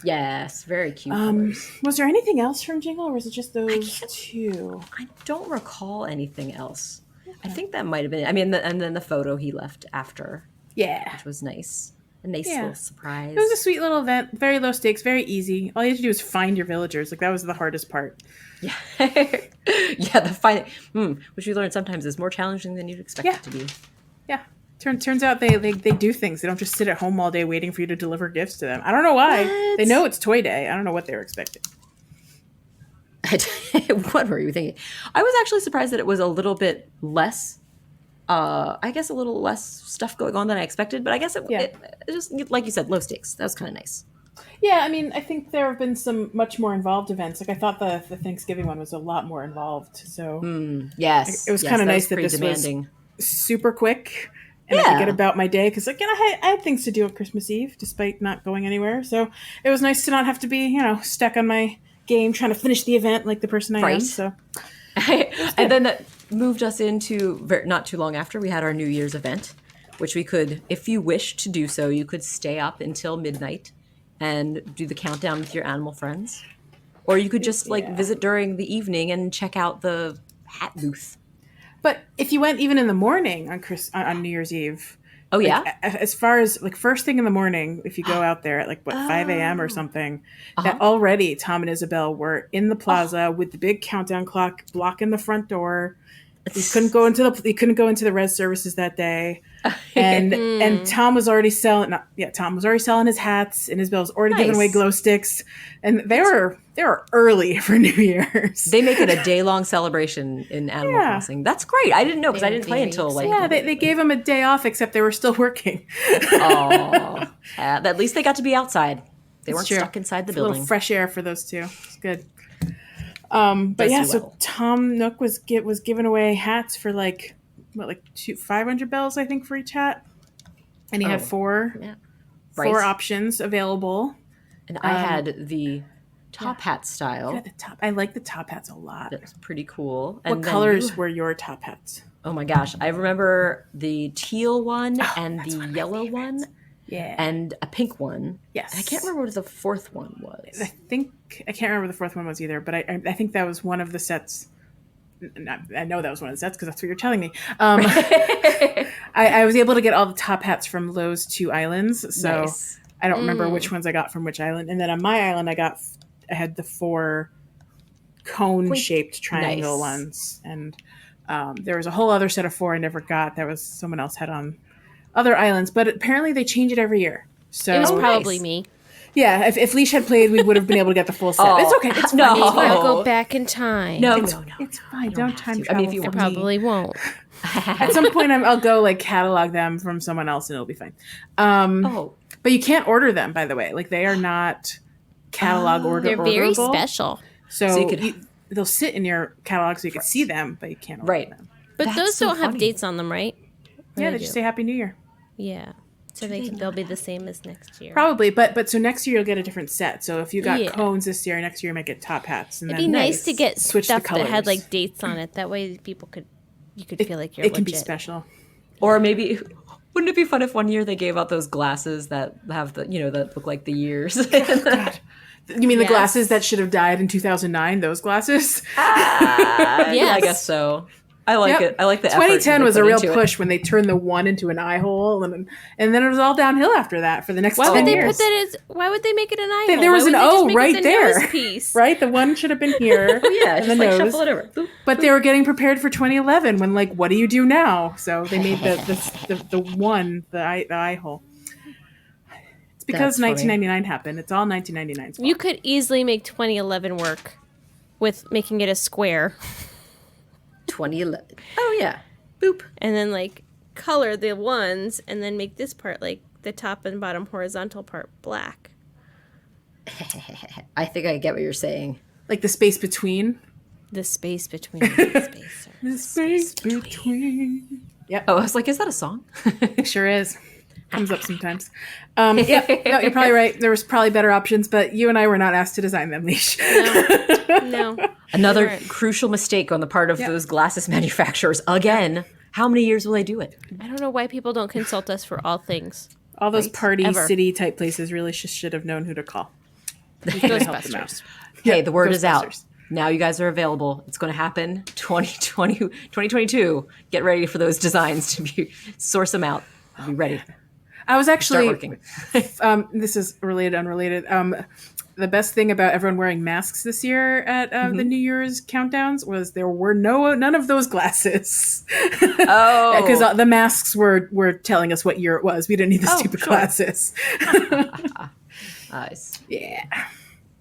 C: Yes, very cute colors.
B: Was there anything else from Jingle, or was it just those two?
C: I don't recall anything else. I think that might have been. I mean, and then the photo he left after,
B: Yeah.
C: which was nice. A nice little surprise.
B: It was a sweet little event, very low stakes, very easy. All you had to do was find your villagers. Like, that was the hardest part.
C: Yeah, yeah. The finding, which we learned sometimes is more challenging than you'd expect it to be.
B: Yeah. Turns out they do things. They don't just sit at home all day waiting for you to deliver gifts to them. I don't know why.
C: What?
B: They know it's Toy Day. I don't know what they were expecting.
C: What were you thinking? I was actually surprised that it was a little bit less. I guess a little less stuff going on than I expected, but I guess it just, like you said, low stakes. That was kind of nice.
B: Yeah, I mean, I think there have been some much more involved events. Like, I thought the Thanksgiving one was a lot more involved. So
C: Yes,
B: it was kind of nice that this
C: demanding.
B: was super quick. And I could get about my day because, like, I had things to do on Christmas Eve despite not going anywhere. So it was nice to not have to be, stuck on my game trying to finish the event like the person I am. So,
C: and then that moved us into not too long after we had our New Year's event, which we could, if you wish to do so, you could stay up until midnight and do the countdown with your animal friends, or you could just visit during the evening and check out the hat booth.
B: But if you went even in the morning on New Year's Eve, as far as like first thing in the morning, if you go out there at like 5 a.m. or something, that already Tom and Isabel were in the plaza with the big countdown clock blocking the front door. You couldn't go into the res services that day, and Tom was already selling. Tom was already selling his hats, and Isabel was already giving away glow sticks, and they were early for New Year's.
C: They make it a day-long celebration in Animal Crossing. That's great. I didn't know because I didn't play until
B: they gave them a day off, except they were still working.
C: At least they got to be outside. They weren't stuck inside the building.
B: A little fresh air for those two. It's good. So Tom Nook was giving away hats for like 500 bells, I think, for each hat, and he had four options available.
C: And I had the top hat style.
B: I like the top hats a lot.
C: That's pretty cool.
B: What colors were your top hats?
C: Oh my gosh, I remember the teal one and the yellow one.
B: Yeah.
C: And a pink one.
B: Yes.
C: And I can't remember what the fourth one was.
B: I can't remember what the fourth one was either, but I think that was one of the sets. I know that was one of the sets because that's what you're telling me. I was able to get all the top hats from those two islands, so I don't remember which ones I got from which island. And then on my island, I had the 4 cone-shaped triangle ones, and there was a whole other set of 4 I never got. That was someone else had on other islands, but apparently they change it every year. So
D: it was probably me.
B: Yeah, if Leash had played, we would have been able to get the full set. It's okay. It's fine.
D: I'll go back in time.
C: No.
B: It's fine. Don't time travel.
C: I mean, if you
D: I probably won't.
B: At some point, I'll go like catalog them from someone else, and it'll be fine. But you can't order them, by the way. Like, they are not catalog orderable.
D: They're very special.
B: So they'll sit in your catalog so you can see them, but you can't order them.
D: But those don't have dates on them, right?
B: Yeah, they just say Happy New Year.
D: Yeah. So they'll be the same as next year.
B: Probably, but so next year you'll get a different set. So if you got cones this year, next year you might get top hats. And
D: it'd be nice to get
B: switch
D: stuff
B: the colors.
D: that had like dates on it. That way you could feel like you're
B: It can be
D: legit.
B: special.
C: Or maybe, wouldn't it be fun if one year they gave out those glasses that have that look like the years?
B: God. You mean the
D: Yes.
B: glasses that should have died in 2009? Those glasses?
C: Yeah,
D: Yes.
C: I guess so. I like
B: Yep.
C: it. I like the effort
B: 2010
C: they
B: was a
C: put
B: real
C: into it.
B: push when they turned the one into an eye hole, and then it was all downhill after that for the next
D: Why
B: 10
D: would they
B: years.
D: put that as? Why would they make it an eye hole?
B: There was
D: Why
B: an
D: would they just
B: O
D: make it
B: right
D: the
B: there.
D: nose piece?
B: Right? The one should have been here.
C: Yeah,
B: and
C: just
B: the
C: like
B: nose.
C: shuffle it over. Boop.
B: But they were getting prepared for 2011 when, like, what do you do now? So they made the one, the eye hole. It's because
C: That's funny.
B: 1999 happened. It's all 1999's fault.
D: You could easily make 2011 work with making it a square
C: 2011. Oh yeah. Boop.
D: and then like color the ones and then make this part like the top and bottom horizontal part black.
C: I think I get what you're saying.
B: Like the space between.
D: The space between the spacer.
B: The space between. Yep.
C: Oh, I was like, is that a song?
B: Sure is. Comes up sometimes. Yeah, no, you're probably right. There was probably better options, but you and I were not asked to design them, Leash.
D: No.
C: Another
D: Right.
C: crucial mistake on the part of
B: Yeah.
C: those glasses manufacturers. Again, how many years will they do it?
D: I don't know why people don't consult us for all things.
B: All those
C: Right.
B: party
D: Ever.
B: city type places really should have known who to call. We could have helped them out.
D: Ghostbusters.
C: Hey, the word is out.
B: Ghostbusters.
C: Now you guys are available. It's going to happen 2022. Get ready for those designs to be source them out. Be ready.
B: I was
C: Start
B: actually
C: working.
B: this is related, unrelated. The best thing about everyone wearing masks this year at the New Year's countdowns was there were none of those glasses.
C: Oh,
B: Because the masks were telling us what year it was. We didn't need the
C: Oh,
B: stupid
C: sure.
B: glasses.
C: nice.
B: Yeah.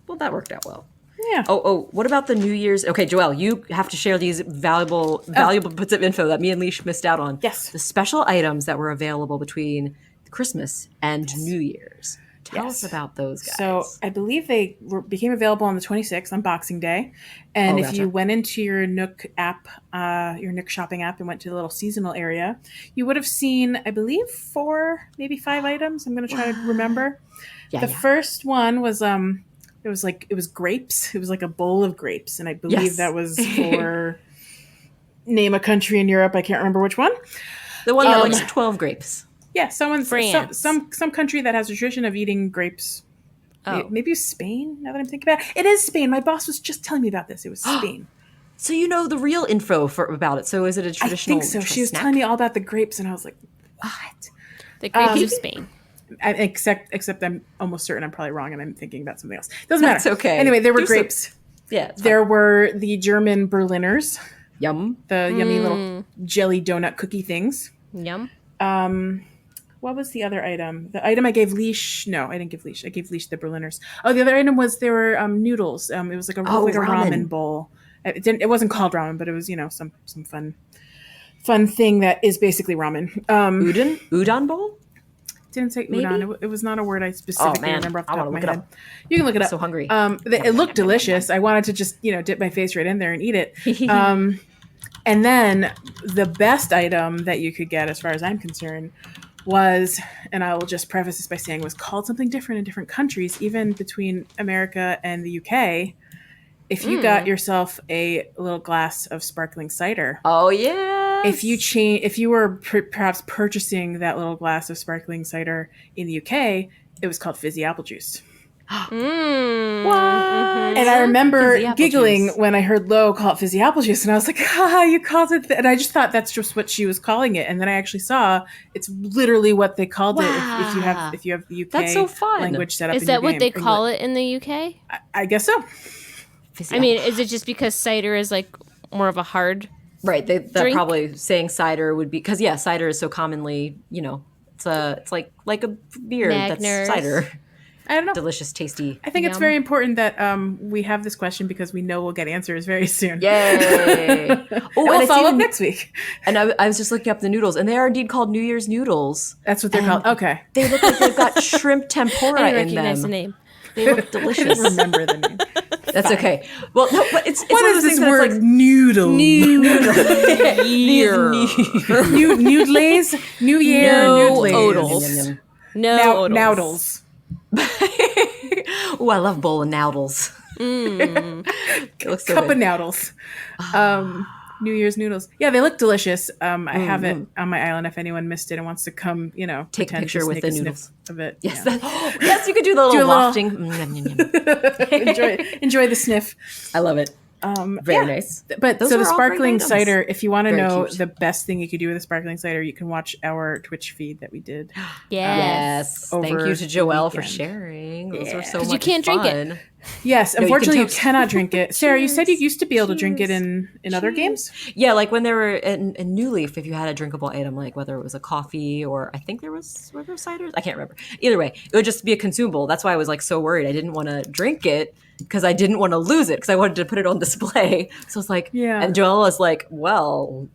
C: Well, that worked out well.
B: Yeah.
C: Oh, what about the New Year's? Okay, Joelle, you have to share these valuable bits of info that me and Leash missed out on.
B: Yes.
C: The special items that were available between Christmas and New Year's. Tell us about those guys.
B: So I believe they became available on the 26th on Boxing Day. And
C: Oh,
B: if
C: gotcha.
B: you went into your Nook app, your Nook shopping app, and went to the little seasonal area, you would have seen, I believe, 4, maybe 5 items. I'm going to try to remember.
C: Yeah,
B: The
C: yeah.
B: first one was it was grapes. It was like a bowl of grapes, and I believe
C: Yes.
B: that was for name a country in Europe. I can't remember which one.
C: The one that likes 12 grapes.
B: Yeah,
D: France.
B: some country that has a tradition of eating grapes.
D: Oh.
B: Maybe it's Spain. Now that I'm thinking about it, it is Spain. My boss was just telling me about this. It was Spain.
C: So you know the real info about it. So is it a
B: I
C: traditional
B: think so. She was
C: snack?
B: telling me all about the grapes, and I was like, "What?"
D: The grapes of Spain.
B: Except I'm almost certain I'm probably wrong, and I'm thinking about something else. Doesn't matter.
C: That's okay.
B: Anyway, there were
C: Do some-
B: grapes.
C: Yeah. it's
B: There were the German Berliners,
C: fine. Yum.
B: the yummy little jelly donut cookie things.
D: Yum.
B: What was the other item? The item I gave Leash. No, I didn't give Leash. I gave Leash the Berliners. Oh, the other item was there were noodles. It was like a
C: Oh,
B: like a ramen
C: ramen.
B: bowl. It wasn't called ramen, but it was some fun thing that is basically ramen.
C: Udon bowl?
B: Didn't say
D: Maybe?
B: udon. It was not a word I specifically
C: man.
B: remember off the
C: I
B: top
C: wanna
B: of my
C: look it
B: head.
C: up.
B: You can look it up.
C: So hungry.
B: It looked delicious. I wanted to just dip my face right in there and eat it. And then the best item that you could get, as far as I'm concerned, was, and I will just preface this by saying, was called something different in different countries, even between America and the UK. If you got yourself a little glass of sparkling cider,
C: Oh yeah.
B: if you were perhaps purchasing that little glass of sparkling cider in the UK, it was called fizzy apple juice. And I remember
C: Fizzy apple
B: giggling
C: juice.
B: when I heard Lo call it fizzy apple juice, and I was like, "Ha, you called it!" And I just thought that's just what she was calling it. And then I actually saw it's literally what they called it. If you have the UK
C: That's so fun.
B: language set up,
D: Is that what they call it in the UK?
B: I guess so.
C: Fizzy
D: I mean,
C: apple.
D: is it just because cider is like more of a hard?
C: right. They're
D: drink?
C: probably saying cider would be because cider is so commonly it's like a beer
D: Magners.
C: that's cider.
B: I don't know.
C: Delicious, tasty.
B: I think it's
D: Yum.
B: very important that we have this question because we know we'll get answers very soon.
C: Yay!
B: And
C: Oh,
B: we'll
C: and I
B: follow up
C: see
B: next week.
C: And I was just looking up the noodles, and they are indeed called New Year's noodles.
B: That's what they're called. Okay.
C: They look like they've got shrimp tempura
D: I
C: in
D: recognize the
C: them.
D: name.
C: They look
B: I didn't
C: delicious.
B: remember the name.
C: That's okay. Well, no, but it's
B: What
C: one of
B: is
C: those
B: this
C: things
B: word?
C: that's like
B: Noodle.
D: Year.
B: Noodles. New Year.
D: No
B: noodles.
D: oodles. No,
B: Noodles.
C: Oh, I love bowl of noodles. It looks so
B: Cup
C: good.
B: of noodles. New Year's noodles. Yeah, they look delicious. I have it on my island if anyone missed it and wants to come,
C: Take a
B: pretend
C: picture
B: to
C: with
B: sneak
C: the
B: a sniff
C: noodles.
B: of it.
C: Yes,
B: Yeah.
C: yes, you could do the
B: Do a
C: little
B: little-
C: wafting.
B: enjoy the sniff.
C: I love it. Very nice.
B: But
C: Those
B: so the
C: are all great
B: sparkling
C: items.
B: cider, if you want to
C: Very
B: know
C: cute.
B: the best thing you could do with a sparkling cider, you can watch our Twitch feed that we did.
C: Yes. Thank
B: over
C: you to
B: the
C: Joelle for
B: weekend.
C: sharing. Those were so
D: 'Cause
C: much
D: you can't drink
C: fun.
D: it.
B: Yes,
C: you can
B: unfortunately, you
C: toast.
B: cannot drink it. Sarah, you said you used to be able to drink it in other games.
C: Yeah, like when they were in New Leaf, if you had a drinkable item, like whether it was a coffee or I think were there ciders? I can't remember. Either way, it would just be a consumable. That's why I was like so worried. I didn't want to drink it because I didn't want to lose it because I wanted to put it on display. So it's like,
B: Yeah.
C: And Joelle was like, well,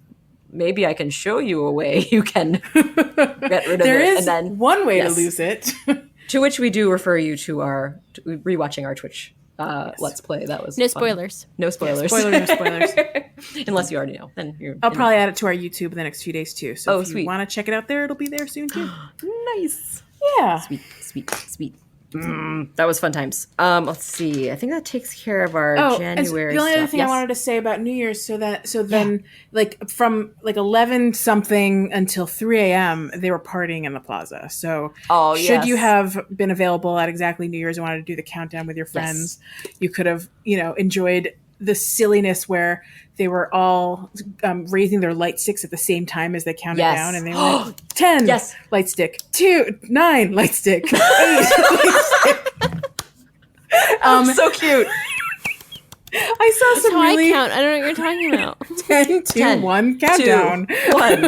C: maybe I can show you a way you can get rid of
B: There
C: it.
B: is
C: And then
B: one way
C: yes.
B: to lose it.
C: To which we do refer you to rewatching our Twitch Let's Play. That was
D: No
C: fun.
D: spoilers.
C: No spoilers.
B: No spoilers.
C: Unless you already know. Then you're
B: I'll probably add it to our YouTube in the next few days too. So if
C: sweet.
B: you want to check it out there, it'll be there soon too.
C: nice.
B: Yeah.
C: Sweet. That was fun times. Let's see. I think that takes care of our January
B: the only other
C: stuff.
B: thing
C: Yes.
B: I wanted to say about New Year's, then like from like 11 something until 3 a.m. they were partying in the plaza. So should you have been available at exactly New Year's and wanted to do the countdown with your friends, you could have enjoyed the silliness where they were all raising their light sticks at the same time as they counted down, and they were like 10 light stick, 2 9 light stick, 8 light stick.
C: So cute.
B: I saw some
D: How
B: really
D: I count. I don't know what you're talking about.
B: 10 to 1 countdown.
C: 2, 1.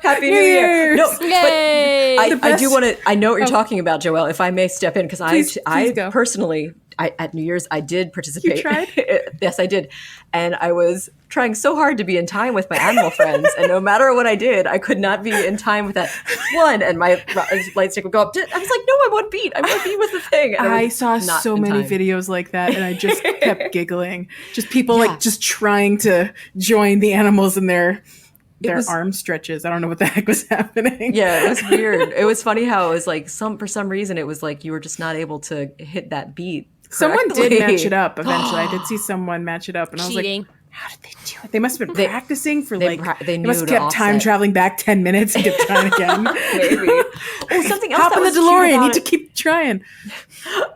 C: Happy New Year. No,
D: Yay!
C: I do want to. I know what you're talking about, Joelle. If I may step in, because I
B: go.
C: personally, at New Year's, I did participate.
B: You tried?
C: Yes, I did, and I was trying so hard to be in time with my animal friends, and no matter what I did, I could not be in time with that one. And my light stick would go up. I was like, no, I'm one beat. I'm one beat with the thing. And
B: I saw so many videos like that, and I just kept giggling. Just people like just trying to join the animals in their arm stretches. I don't know what the heck was happening.
C: Yeah, it was weird. It was funny how it was like for some reason it was like you were just not able to hit that beat.
B: Someone
C: correctly.
B: did match it up eventually. I did see someone match it up, and I was
D: Cheating.
B: like, how did they do it? They must have been practicing for
C: they
B: they
C: knew
B: must have
C: to
B: kept time
C: offset.
B: traveling back 10 minutes and kept trying again.
C: Maybe. Oh, something else.
B: Hop
C: that
B: in the
C: was cute
B: DeLorean.
C: about
B: Need to
C: it.
B: keep trying.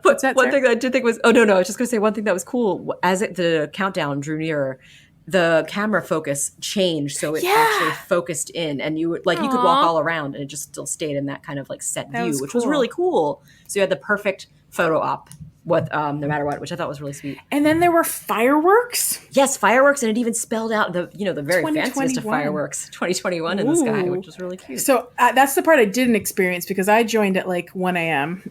C: But
B: that,
C: one
B: Sarah?
C: thing that I did think was, no, I was just going to say one thing that was cool. As the countdown drew nearer, the camera focus changed, so it actually focused in, and you could walk all around, and it just still stayed in that kind of like set view, which was really cool. So you had the perfect photo op with no matter what, which I thought was really sweet.
B: And then there were fireworks.
C: Yes, fireworks, and it even spelled out the very fanciest of
B: 2021.
C: fireworks, 2021 in the sky, which was really cute.
B: So that's the part I didn't experience because I joined at like 1 a.m.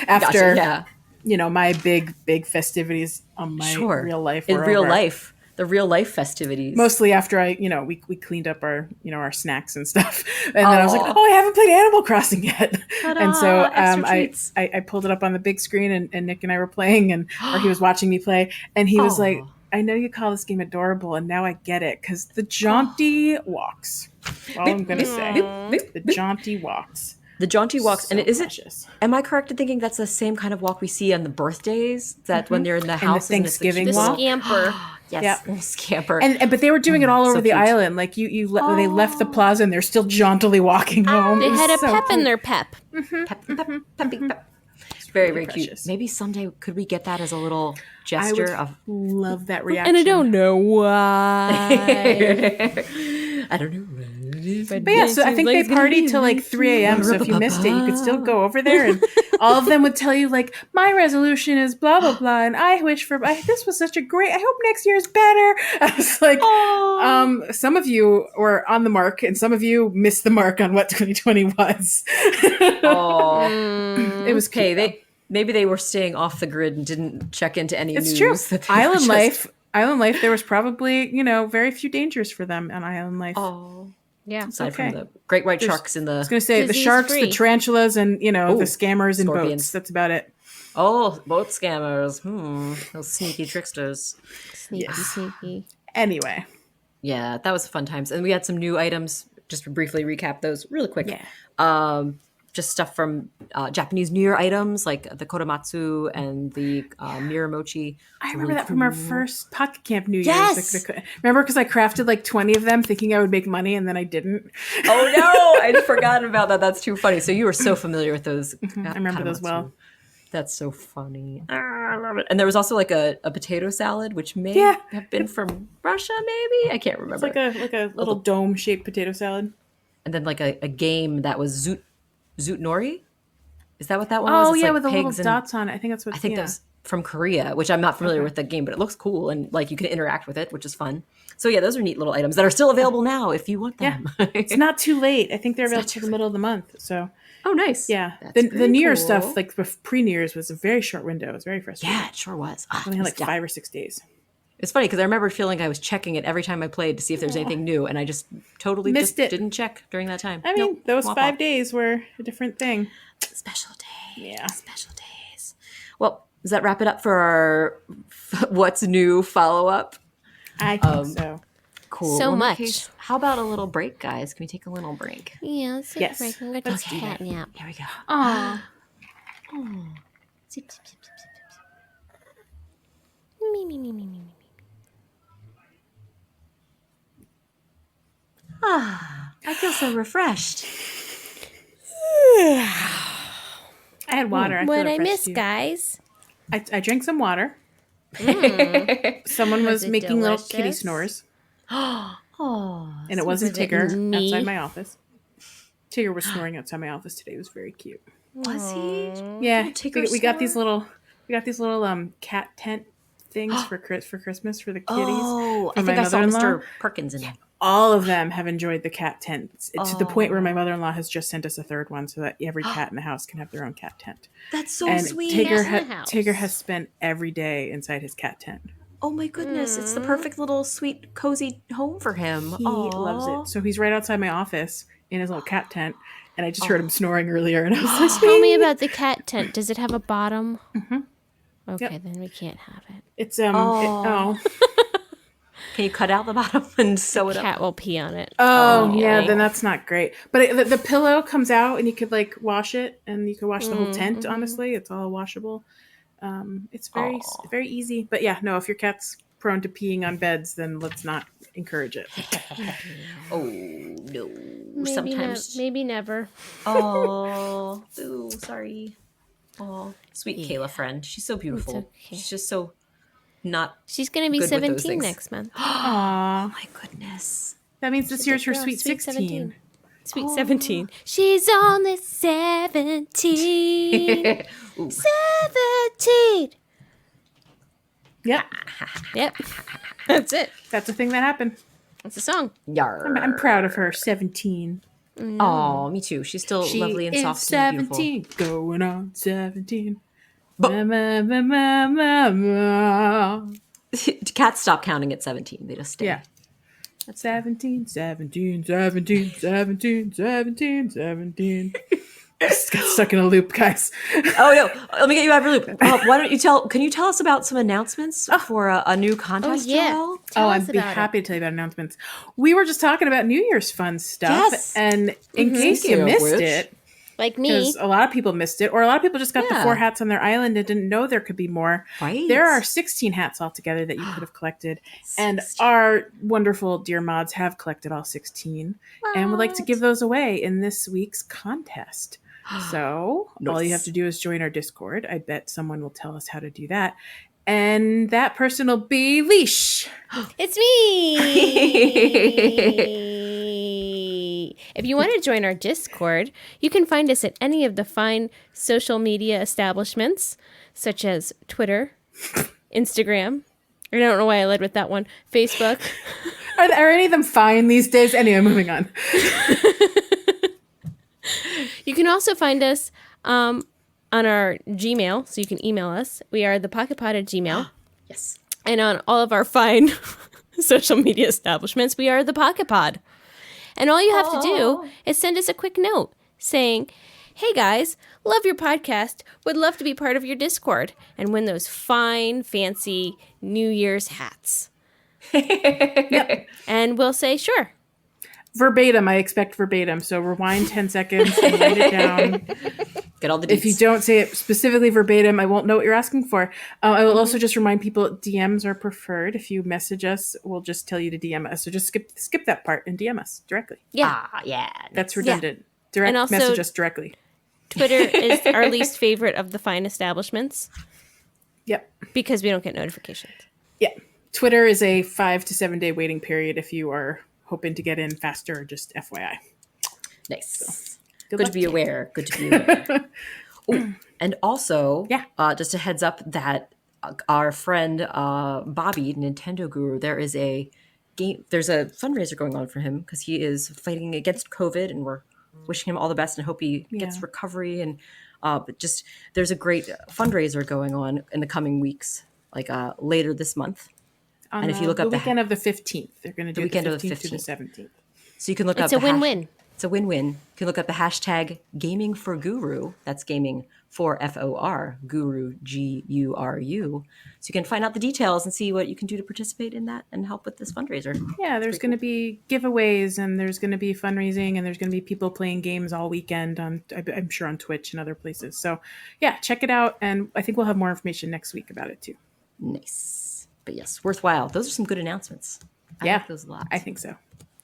B: after my big festivities on my real life.
C: In
B: were
C: real
B: over.
C: life. The real life festivities.
B: Mostly after we cleaned up our our snacks and stuff, and then I was like, I haven't played Animal Crossing yet, and so I pulled it up on the big screen, and Nick and I were playing, or he was watching me play, and he was like, I know you call this game adorable, and now I get it because the jaunty walks. That's all I'm gonna say. The jaunty walks.
C: The jaunty walks,
B: So
C: and is
B: precious.
C: am I correct in thinking that's the same kind of walk we see on the birthdays? That when they're in the house,
B: Thanksgiving
D: The
B: walk.
D: scamper.
C: yes,
B: Yeah.
C: scamper.
B: But they were doing it all over the
C: cute.
B: island. Like they left the plaza and they're still jauntily walking home.
D: They
B: It was
D: had a
B: so
D: pep in
B: cute.
D: their pep.
C: Pep. Very, very
B: precious.
C: cute. Maybe someday could we get that as a little gesture of?
B: Love that reaction.
D: And I don't know why.
C: I don't know.
B: But yeah, so I think they partied till like 3 a.m. So if you missed it, you could still go over there, and all of them would tell you like, my resolution is blah blah blah, and I wish for this was such a great. I hope next year is better. I was like, some of you were on the mark, and some of you missed the mark on what 2020 was. It was
C: Okay, maybe they were staying off the grid and didn't check into any
B: It's
C: news.
B: true.
C: That they were
B: Island
C: just-
B: life. Island life. There was probably very few dangers for them on island life.
C: Oh,
D: Yeah.
C: aside
B: okay.
C: from the great white sharks in
B: I was
C: the
B: going to say the
D: Disease
B: sharks, the
D: free.
B: tarantulas, and the scammers and
C: scorpions.
B: boats. That's about it.
C: boat scammers. Those sneaky tricksters.
D: Sneaky.
B: Anyway,
C: Yeah, that was fun times, and we had some new items. Just to briefly recap those really quick.
B: Yeah.
C: just stuff from Japanese New Year items like the korematsu and the miramochi.
B: I
C: It's
B: remember
C: really
B: that from our
C: cool.
B: first Pocket Camp New Year's.
C: Yes!
B: Remember because I crafted like 20 of them thinking I would make money and then I didn't.
C: Oh no, I'd forgotten about that. That's too funny. So you were so familiar with those.
B: I remember those well.
C: That's so funny. I love it. And there was also like a potato salad, which may have been from Russia, maybe? I can't remember.
B: It's like a little dome-shaped potato salad.
C: And then like a game that was Zoot Nori? Is that what that one was?
B: Oh,
C: It's
B: yeah,
C: like
B: with the little
C: pigs and-
B: dots on it. I think that's what
C: I think that's from Korea, which I'm not familiar with the game, but it looks cool and like you can interact with it, which is fun. So yeah, those are neat little items that are still available now if you want them.
B: Yeah. It's not too late. I think they're available till the middle of the month. So
C: Oh, nice.
B: yeah,
C: That's
B: the New Year's
C: cool.
B: stuff, like pre-New Year's, was a very short window. It was very frustrating.
C: Yeah, it sure was.
B: I only had like 5 or 6 days.
C: It's funny because I remember feeling I was checking it every time I played to see if there's anything new, and I just totally
B: Missed it.
C: didn't check during that time.
B: I mean,
C: Nope.
B: those
C: Womp
B: 5
C: womp.
B: days were a different thing.
C: Special days.
B: Yeah.
C: Special days. Well, does that wrap it up for our what's new follow-up?
B: I think so.
C: Cool.
D: So
C: Well, in that
D: much.
C: case, how about a little break, guys? Can we take a little break?
D: Yeah, let's take
B: Yes.
D: a break. I'm going to
B: Let's
D: take a
B: do
D: cat nap.
C: Here we go.
B: Aw.
C: Zip, zip, zip, zip, zip, zip.
D: Me, me, me, me, me, me.
C: I feel so refreshed.
B: I had water. I
D: What
B: feel
D: I
B: refreshed
D: miss,
B: too.
D: guys?
B: I drank some water. Someone was
D: it
B: making little kitty
D: delicious?
B: snores.
C: Oh,
B: And it wasn't
D: Was it
B: Tigger
D: me?
B: outside my office. Tigger was snoring outside my office today. It was very cute.
C: was he?
B: Yeah,
C: Tigger
B: we got these
C: snore?
B: little cat tent things for Christmas for the kitties.
C: Oh, I
B: from
C: think
B: my
C: I saw
B: mother-in-law.
C: Mr. Perkins in it.
B: All of them have enjoyed the cat tent to the point where my mother-in-law has just sent us a third one so that every cat in the house can have their own cat tent.
C: That's so
B: And
C: sweet.
B: Tigger has spent every day inside his cat tent.
C: Oh my goodness, it's the perfect little sweet cozy home for him.
B: He loves it. So he's right outside my office in his little cat tent, and I just heard him snoring earlier, and I was like,
D: Tell me about the cat tent. Does it have a bottom?
B: Mm-hmm.
D: Okay,
B: Yep.
D: then we can't have it.
B: It's
C: Can you cut out the bottom and sew it up?
D: Cat will pee on it.
B: yeah, then that's not great. But the pillow comes out, and you could like wash it, and you could wash the whole tent. Honestly, it's all washable. It's very easy. But yeah, no, if your cat's prone to peeing on beds, then let's not encourage it.
C: Oh no.
D: Maybe
C: Sometimes.
D: maybe never.
C: Oh, ooh, sorry. Oh, sweet Kayla friend. She's so beautiful.
D: okay.
C: She's just so not.
D: She's going to be
C: Good with those
D: 17
C: things.
D: next month.
B: Aw,
C: My goodness.
B: that means this year's her
D: Girl,
B: sweet 16.
D: Sweet 17. She's only 17.
C: Ooh.
D: 17.
B: Yep,
D: Yep. That's it.
B: that's a thing that happened.
D: That's a song.
C: Yar.
B: I'm proud of her. 17.
C: Oh, me too. She's still
B: She
C: lovely and
B: is
C: soft and beautiful.
B: 17, going on 17.
C: But-
B: Ma, ma, ma, ma, ma.
C: Cats stop counting at 17. They just stay.
B: Yeah. 17, 17, 17, 17, 17, 17. Just got stuck in a loop, guys.
C: Oh, no. Let me get you out of your loop. Why don't you can you tell us about some announcements for a new contest,
D: yeah.
C: Joelle?
D: Tell
B: I'd
D: us
B: be
D: about it.
B: happy to tell you about announcements. We were just talking about New Year's fun stuff.
C: Yes.
B: And in case
C: Speaking
B: you
C: of
B: missed
C: which-
B: it,
D: Like me.
B: because a lot of people missed it, or a lot of people just got the
C: Yeah.
B: 4 hats on their island and didn't know there could be more.
C: Right.
B: There are 16 hats altogether that you could have collected. And our wonderful dear mods have collected all 16 and would like to give those away in this week's contest. So all you have to do is join our Discord. I bet someone will tell us how to do that. And that person will be Leash.
D: It's me. If you want to join our Discord, you can find us at any of the fine social media establishments, such as Twitter, Instagram. I don't know why I led with that one. Facebook.
B: Are any of them fine these days? Anyway, moving on.
D: You can also find us on our Gmail, so you can email us. We are the Pocket Pod at Gmail.
C: Yes.
D: And on all of our fine social media establishments, we are the Pocket Pod. And all you have to do is send us a quick note saying, "Hey guys, love your podcast. Would love to be part of your Discord and win those fine, fancy New Year's hats." Yep. And we'll say, sure.
B: verbatim. I expect verbatim. So rewind 10 seconds and write it down.
C: Get all the deets.
B: If you don't say it specifically verbatim, I won't know what you're asking for. I will also just remind people DMs are preferred. If you message us, we'll just tell you to DM us. So just skip that part and DM us directly.
D: Yeah.
C: Yeah.
B: That's redundant. Direct
D: And also-
B: message us directly.
D: Twitter is our least favorite of the fine establishments
B: Yep.
D: because we don't get notifications.
B: Yeah. Twitter is a 5 to 7 day waiting period if you are hoping to get in faster, just FYI.
C: Nice.
B: Good
C: Good
B: luck
C: to be
B: to you.
C: aware. Good to be aware. Ooh, and also,
B: Yeah.
C: Just a heads up that our friend Bobby, Nintendo Guru, there's a fundraiser going on for him because he is fighting against COVID, and we're wishing him all the best and hope he gets
B: Yeah.
C: recovery. And but just there's a great fundraiser going on in the coming weeks, like later this month.
B: On
C: And if you look
B: the
C: up the
B: weekend of the 15th, they're going to do
C: weekend
B: the
C: of the
B: 15th to the
C: 15th.
B: 17th.
C: So you can look
D: It's
C: up
D: a win-win.
C: It's a win-win. You can look up the hashtag gaming for guru. That's gaming for FOR, guru, GURU. So you can find out the details and see what you can do to participate in that and help with this fundraiser.
B: Yeah, there's going to be giveaways and there's going to be fundraising and there's going to be people playing games all weekend I'm sure on Twitch and other places. So yeah, check it out. And I think we'll have more information next week about it too.
C: Nice. But yes, worthwhile. Those are some good announcements. I
B: Yeah,
C: like those a lot.
B: I think so.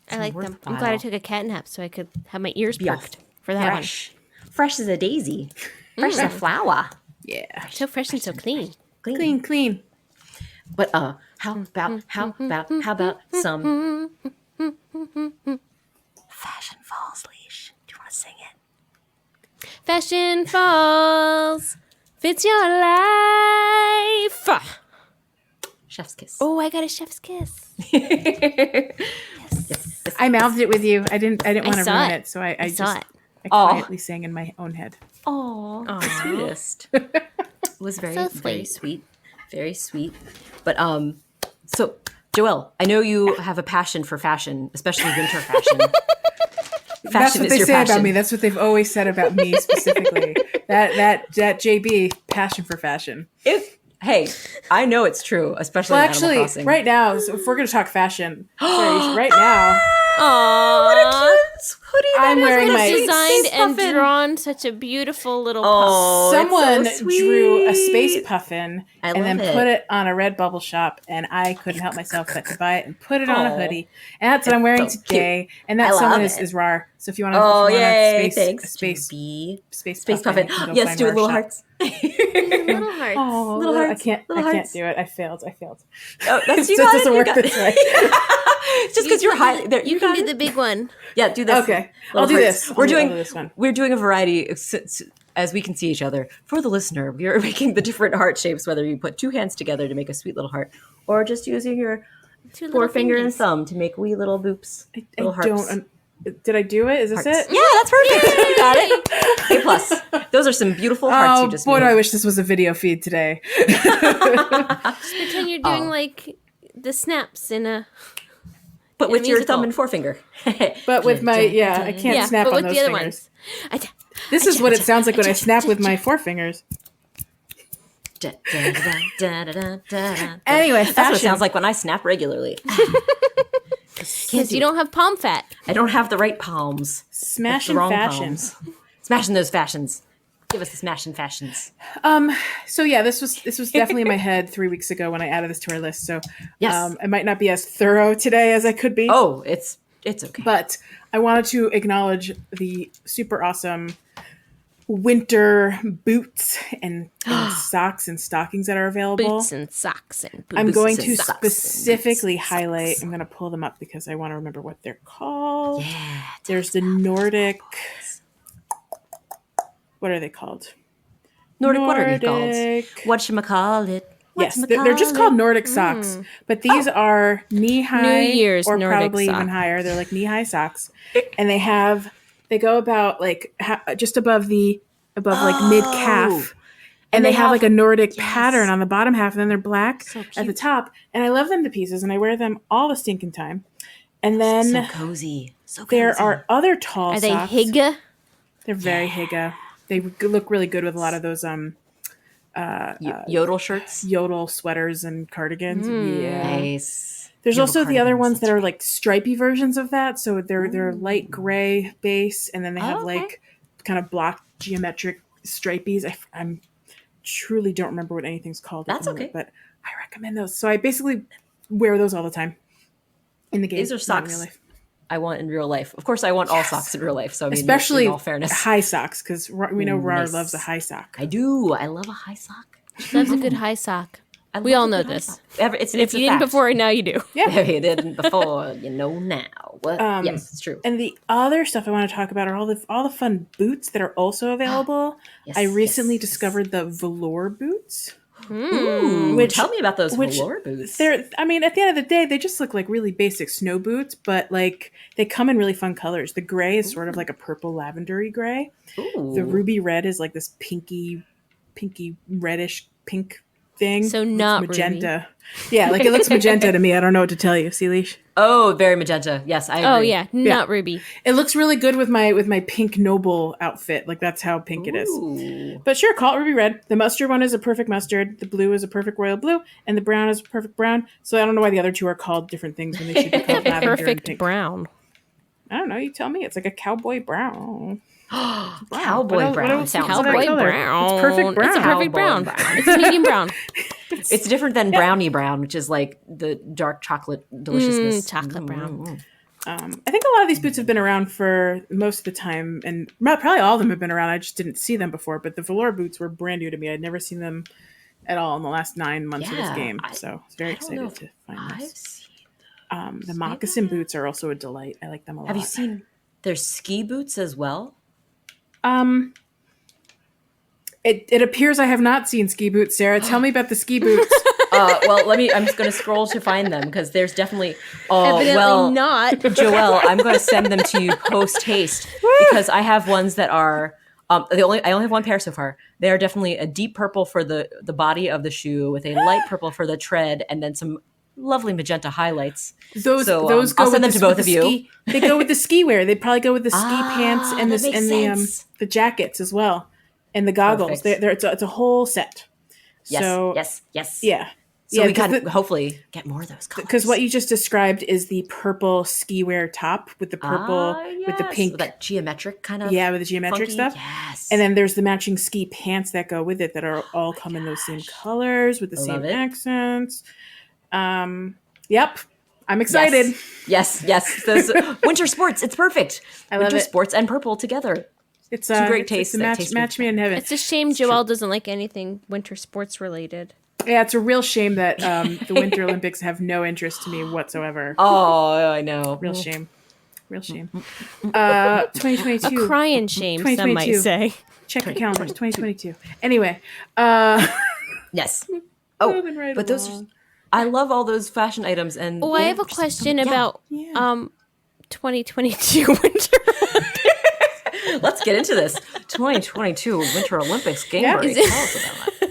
D: I like them. I'm glad I
C: worthwhile.
D: took a cat nap so I could have my ears
C: Yeah.
D: perked for that
C: Fresh. Fresh as a daisy. Fresh as a flower.
B: Yeah.
D: one. So fresh and so clean.
B: Clean.
C: But how about some Fashion Falls Leash? Do you want to sing it?
D: Fashion falls, fits your life.
C: Chef's kiss.
D: Oh, I got a chef's kiss.
B: I mouthed it with you. I didn't want to
D: saw
B: ruin
D: it.
B: it. So I
D: saw
B: just
D: it.
B: I
C: Oh.
B: quietly sang in my own head.
C: Oh, sweetest. It was very,
D: So
C: very
D: sweet.
C: sweet. Very sweet. But so Joelle, I know you have a passion for fashion, especially winter fashion.
B: That's what they say about me. That's what they've always said about me specifically. that JB passion for fashion.
C: Hey, I know it's true, especially
B: Well,
C: in Animal
B: actually,
C: Crossing.
B: right now, so if we're going to talk fashion, sorry, right now,
D: Aww.
C: Hoodie
B: I'm wearing
D: Could
B: my
D: have designed
C: space
D: and
C: puffin.
D: drawn such a beautiful little
C: Oh,
B: someone
C: it's so
B: drew a space
C: sweet.
B: puffin
C: I
B: and then
C: love it.
B: put it on a Redbubble shop, and I couldn't help myself but to buy it and put it on a
C: Aw.
B: hoodie. And that's what I'm wearing
C: so cute.
B: today. And that
C: I
B: someone
C: love
B: is,
C: it.
B: is Rar. So if you want to,
C: Oh,
B: if you want
C: yay.
B: a
C: Thanks,
B: space
C: JB.
B: space
C: Puffin.
B: you can go
C: Yes,
B: find
C: do it,
B: Rar
C: little
B: shop.
C: hearts.
D: little hearts.
B: Oh,
C: Little hearts,
B: I can't
C: little
B: I
C: hearts.
B: can't do it. I failed.
C: Oh, that's you
B: That
C: got
B: doesn't
C: it.
B: work
C: You got
B: this
C: it.
B: way.
C: Just because you're high. There,
D: You can
C: got
D: do
C: it.
D: the big one.
C: Yeah, do this.
B: Okay.
C: Little
B: I'll do
C: hearts.
B: this.
C: We're
B: I'll do
C: doing
B: this one.
C: We're doing a variety as we can see each other. For the listener, we are making the different heart shapes, whether you put two hands together to make a sweet little heart, or just using your
D: Two little
C: forefinger and
D: fingies.
C: thumb to make wee little boops.
B: I
C: Little hearts.
B: did I do it? Is this
C: Hearts.
B: it?
C: Yeah, that's perfect. You got it. A plus. Those are some beautiful hearts
B: Oh
C: you just
B: boy, do
C: made.
B: I wish this was a video feed today.
D: Pretend you're doing like the snaps in a.
C: But with your
D: musical.
C: thumb and forefinger.
B: But with my I can't
D: Yeah,
B: snap
D: but
B: on
D: with
B: those
D: the other
B: fingers.
D: ones.
B: This is what it sounds like when I snap with my forefingers. Anyway,
C: That's what it
B: fashion.
C: sounds like when I snap regularly.
D: Because you don't have palm fat.
C: I don't have the right palms.
B: Smashing
C: The wrong
B: fashion.
C: palms. Smashing those fashions. Give us the smashing fashions.
B: So yeah, this was definitely in my head 3 weeks ago when I added this to our list. So
C: Yes.
B: I might not be as thorough today as I could be.
C: Oh, it's okay.
B: But I wanted to acknowledge the super awesome winter boots and socks and stockings that are available.
D: Boots and socks and boots.
B: I'm going
C: and
B: to
C: socks and
B: specifically
C: boots and
B: highlight.
C: socks.
B: I'm going to pull them up because I want to remember what they're called.
C: Yeah.
B: There's the Nordic. What are they called?
C: Nordic, what are they called?
B: Nordic.
C: Whatchamacallit?
B: Yes, they're just called Nordic socks, but these are knee high
D: New Year's
B: or
D: Nordic
B: probably even
D: sock.
B: higher. They're like knee high socks, and they go about like just above like mid calf, and they have like a Nordic pattern on the bottom half, and then they're black at the top. And I love them to pieces, and I wear them all the stinking time. And then
C: So cozy. So cozy.
B: there are other tall
D: Are they
B: socks.
D: Higa?
B: They're very Higa. They look really good with a lot of those
C: Yodel shirts.
B: yodel sweaters and cardigans. Yeah.
C: Nice.
B: There's
C: Yoga
B: also the other
C: cardigans,
B: ones that
C: that's
B: are
C: right.
B: like stripy versions of that. So they're light gray base, and then they have
C: okay.
B: like kind of block geometric stripies. I'm truly don't remember what anything's called at
C: That's
B: the moment,
C: okay.
B: but I recommend those. So I basically wear those all the time in the game.
C: These are
B: not in real
C: socks
B: life.
C: I want in real life. Of course, I want all socks in real life. So I mean,
B: Especially
C: in all fairness,
B: high socks, because we know Rar
C: nice.
B: loves a high sock.
C: I do. I love a high sock.
D: Loves a good high sock. We
C: love
D: all
C: a
D: know
C: good high
D: this.
C: sock. It's,
D: And
C: it's
D: if you
C: a
D: didn't
C: fact.
D: before, now you do.
B: Yeah.
C: If you didn't before, you know now. What? Yes, it's true.
B: And the other stuff I want to talk about are all the fun boots that are also available.
C: Yes,
B: I recently
C: yes.
B: discovered the velour boots.
C: Ooh, tell me about those velour boots.
B: I mean, at the end of the day, they just look like really basic snow boots, but like they come in really fun colors. The gray is sort of like a purple lavendery gray.
C: Ooh.
B: The ruby red is like this pinky reddish pink thing.
D: So
B: Looks
D: not
B: magenta. Yeah, like it looks magenta to me. I don't know what to tell you. See, Leash?
C: Oh, very magenta. Yes, I agree.
D: Oh yeah, not ruby.
B: It looks really good with my pink noble outfit. Like that's how pink it is.
C: Ooh.
B: But sure, call it ruby red. The mustard one is a perfect mustard. The blue is a perfect royal blue, and the brown is a perfect brown. So I don't know why the other two are called different things when they should be called lavender and
D: Perfect
B: pink.
D: brown.
B: I don't know. You tell me. It's like a cowboy brown.
C: Cowboy
B: What
C: brown
B: else-
C: sounds
B: what else
D: Cowboy
C: great.
B: color?
D: brown.
B: It's perfect brown.
D: It's a perfect brown.
C: Cowboy brown.
D: It's a medium brown.
C: It's different than brownie brown, which is like the dark chocolate deliciousness.
D: Chocolate brown.
B: I think a lot of these boots have been around for most of the time, and probably all of them have been around. I just didn't see them before. But the velour boots were brand new to me. I'd never seen them at all in the last 9 months of this
C: Yeah,
B: game. So I was very
C: I don't know
B: excited
C: if
B: to find
C: I've
B: those.
C: seen.
B: The moccasin boots are also a delight. I like them a lot.
C: Have you seen their ski boots as well?
B: It appears I have not seen ski boots, Sarah. Tell me about the ski boots.
C: Well, I'm just going to scroll to find them because there's definitely. Oh,
D: Evidently
C: well,
D: not.
C: Joelle, I'm going to send them to you post haste because I have ones that are. I only have one pair so far. They are definitely a deep purple for the body of the shoe with a light purple for the tread, and then some lovely magenta highlights.
B: Those
C: So,
B: go
C: I'll
B: with
C: send them
B: the,
C: to both
B: with
C: of
B: the
C: you.
B: Ski, they go with the ski wear. They'd probably go with the ski pants and
C: that makes sense.
B: the jackets as well, and the goggles.
C: Perfect.
B: It's a whole set.
C: Yes,
B: So,
C: yes.
B: Yeah.
C: So we
B: 'cause
C: can hopefully get more of those colors.
B: because what you just described is the purple ski wear top with the purple with the pink,
C: with that geometric kind of
B: with the geometric
C: funky-
B: stuff.
C: Yes,
B: And then there's the matching ski pants that go with it that are all come in those same colors with the same
C: love it.
B: accents. Yep, I'm excited.
C: Yes. Those winter sports. It's perfect.
B: I love
C: winter
B: it.
C: sports and purple together.
B: It's
C: Two great
B: it's
C: tastes
B: a
C: that
B: match,
C: taste
B: match
C: good.
B: me in heaven.
D: It's a shame Joelle doesn't like anything winter sports related.
B: Yeah, it's a real shame that the Winter Olympics have no interest to me whatsoever.
C: Oh, I know.
B: Real shame. 2022.
D: A crying shame, some might
B: 2022.
D: say.
B: Check your calendars. 2022. Anyway,
C: Yes.
B: moving right
C: but those.
B: along.
C: I love all those fashion items and.
D: Oh, I have a
C: just-
D: question
C: yeah.
D: about
B: Yeah.
D: 2022 winter.
C: Let's get into this 2022 Winter Olympics game.
B: Yeah.
C: Break.
B: Is
C: Tell us about that.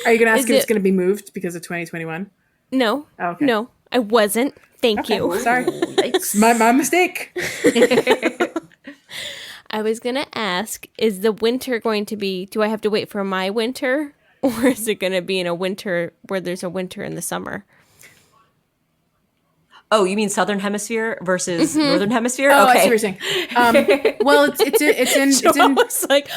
B: Are you going to ask
D: Is
B: if it's
D: it-
B: going to be moved because of 2021?
D: No.
B: Oh, okay.
D: No, I wasn't. Thank
B: Okay,
D: you.
B: sorry.
C: Yikes.
B: My mistake.
D: I was going to ask, is the winter going to be, do I have to wait for my winter? Or is it going to be in a winter where there's a winter in the summer?
C: Oh, you mean Southern Hemisphere versus Northern Hemisphere?
B: Oh,
C: Okay.
B: I see what you're saying. Well, it's in
D: I was like,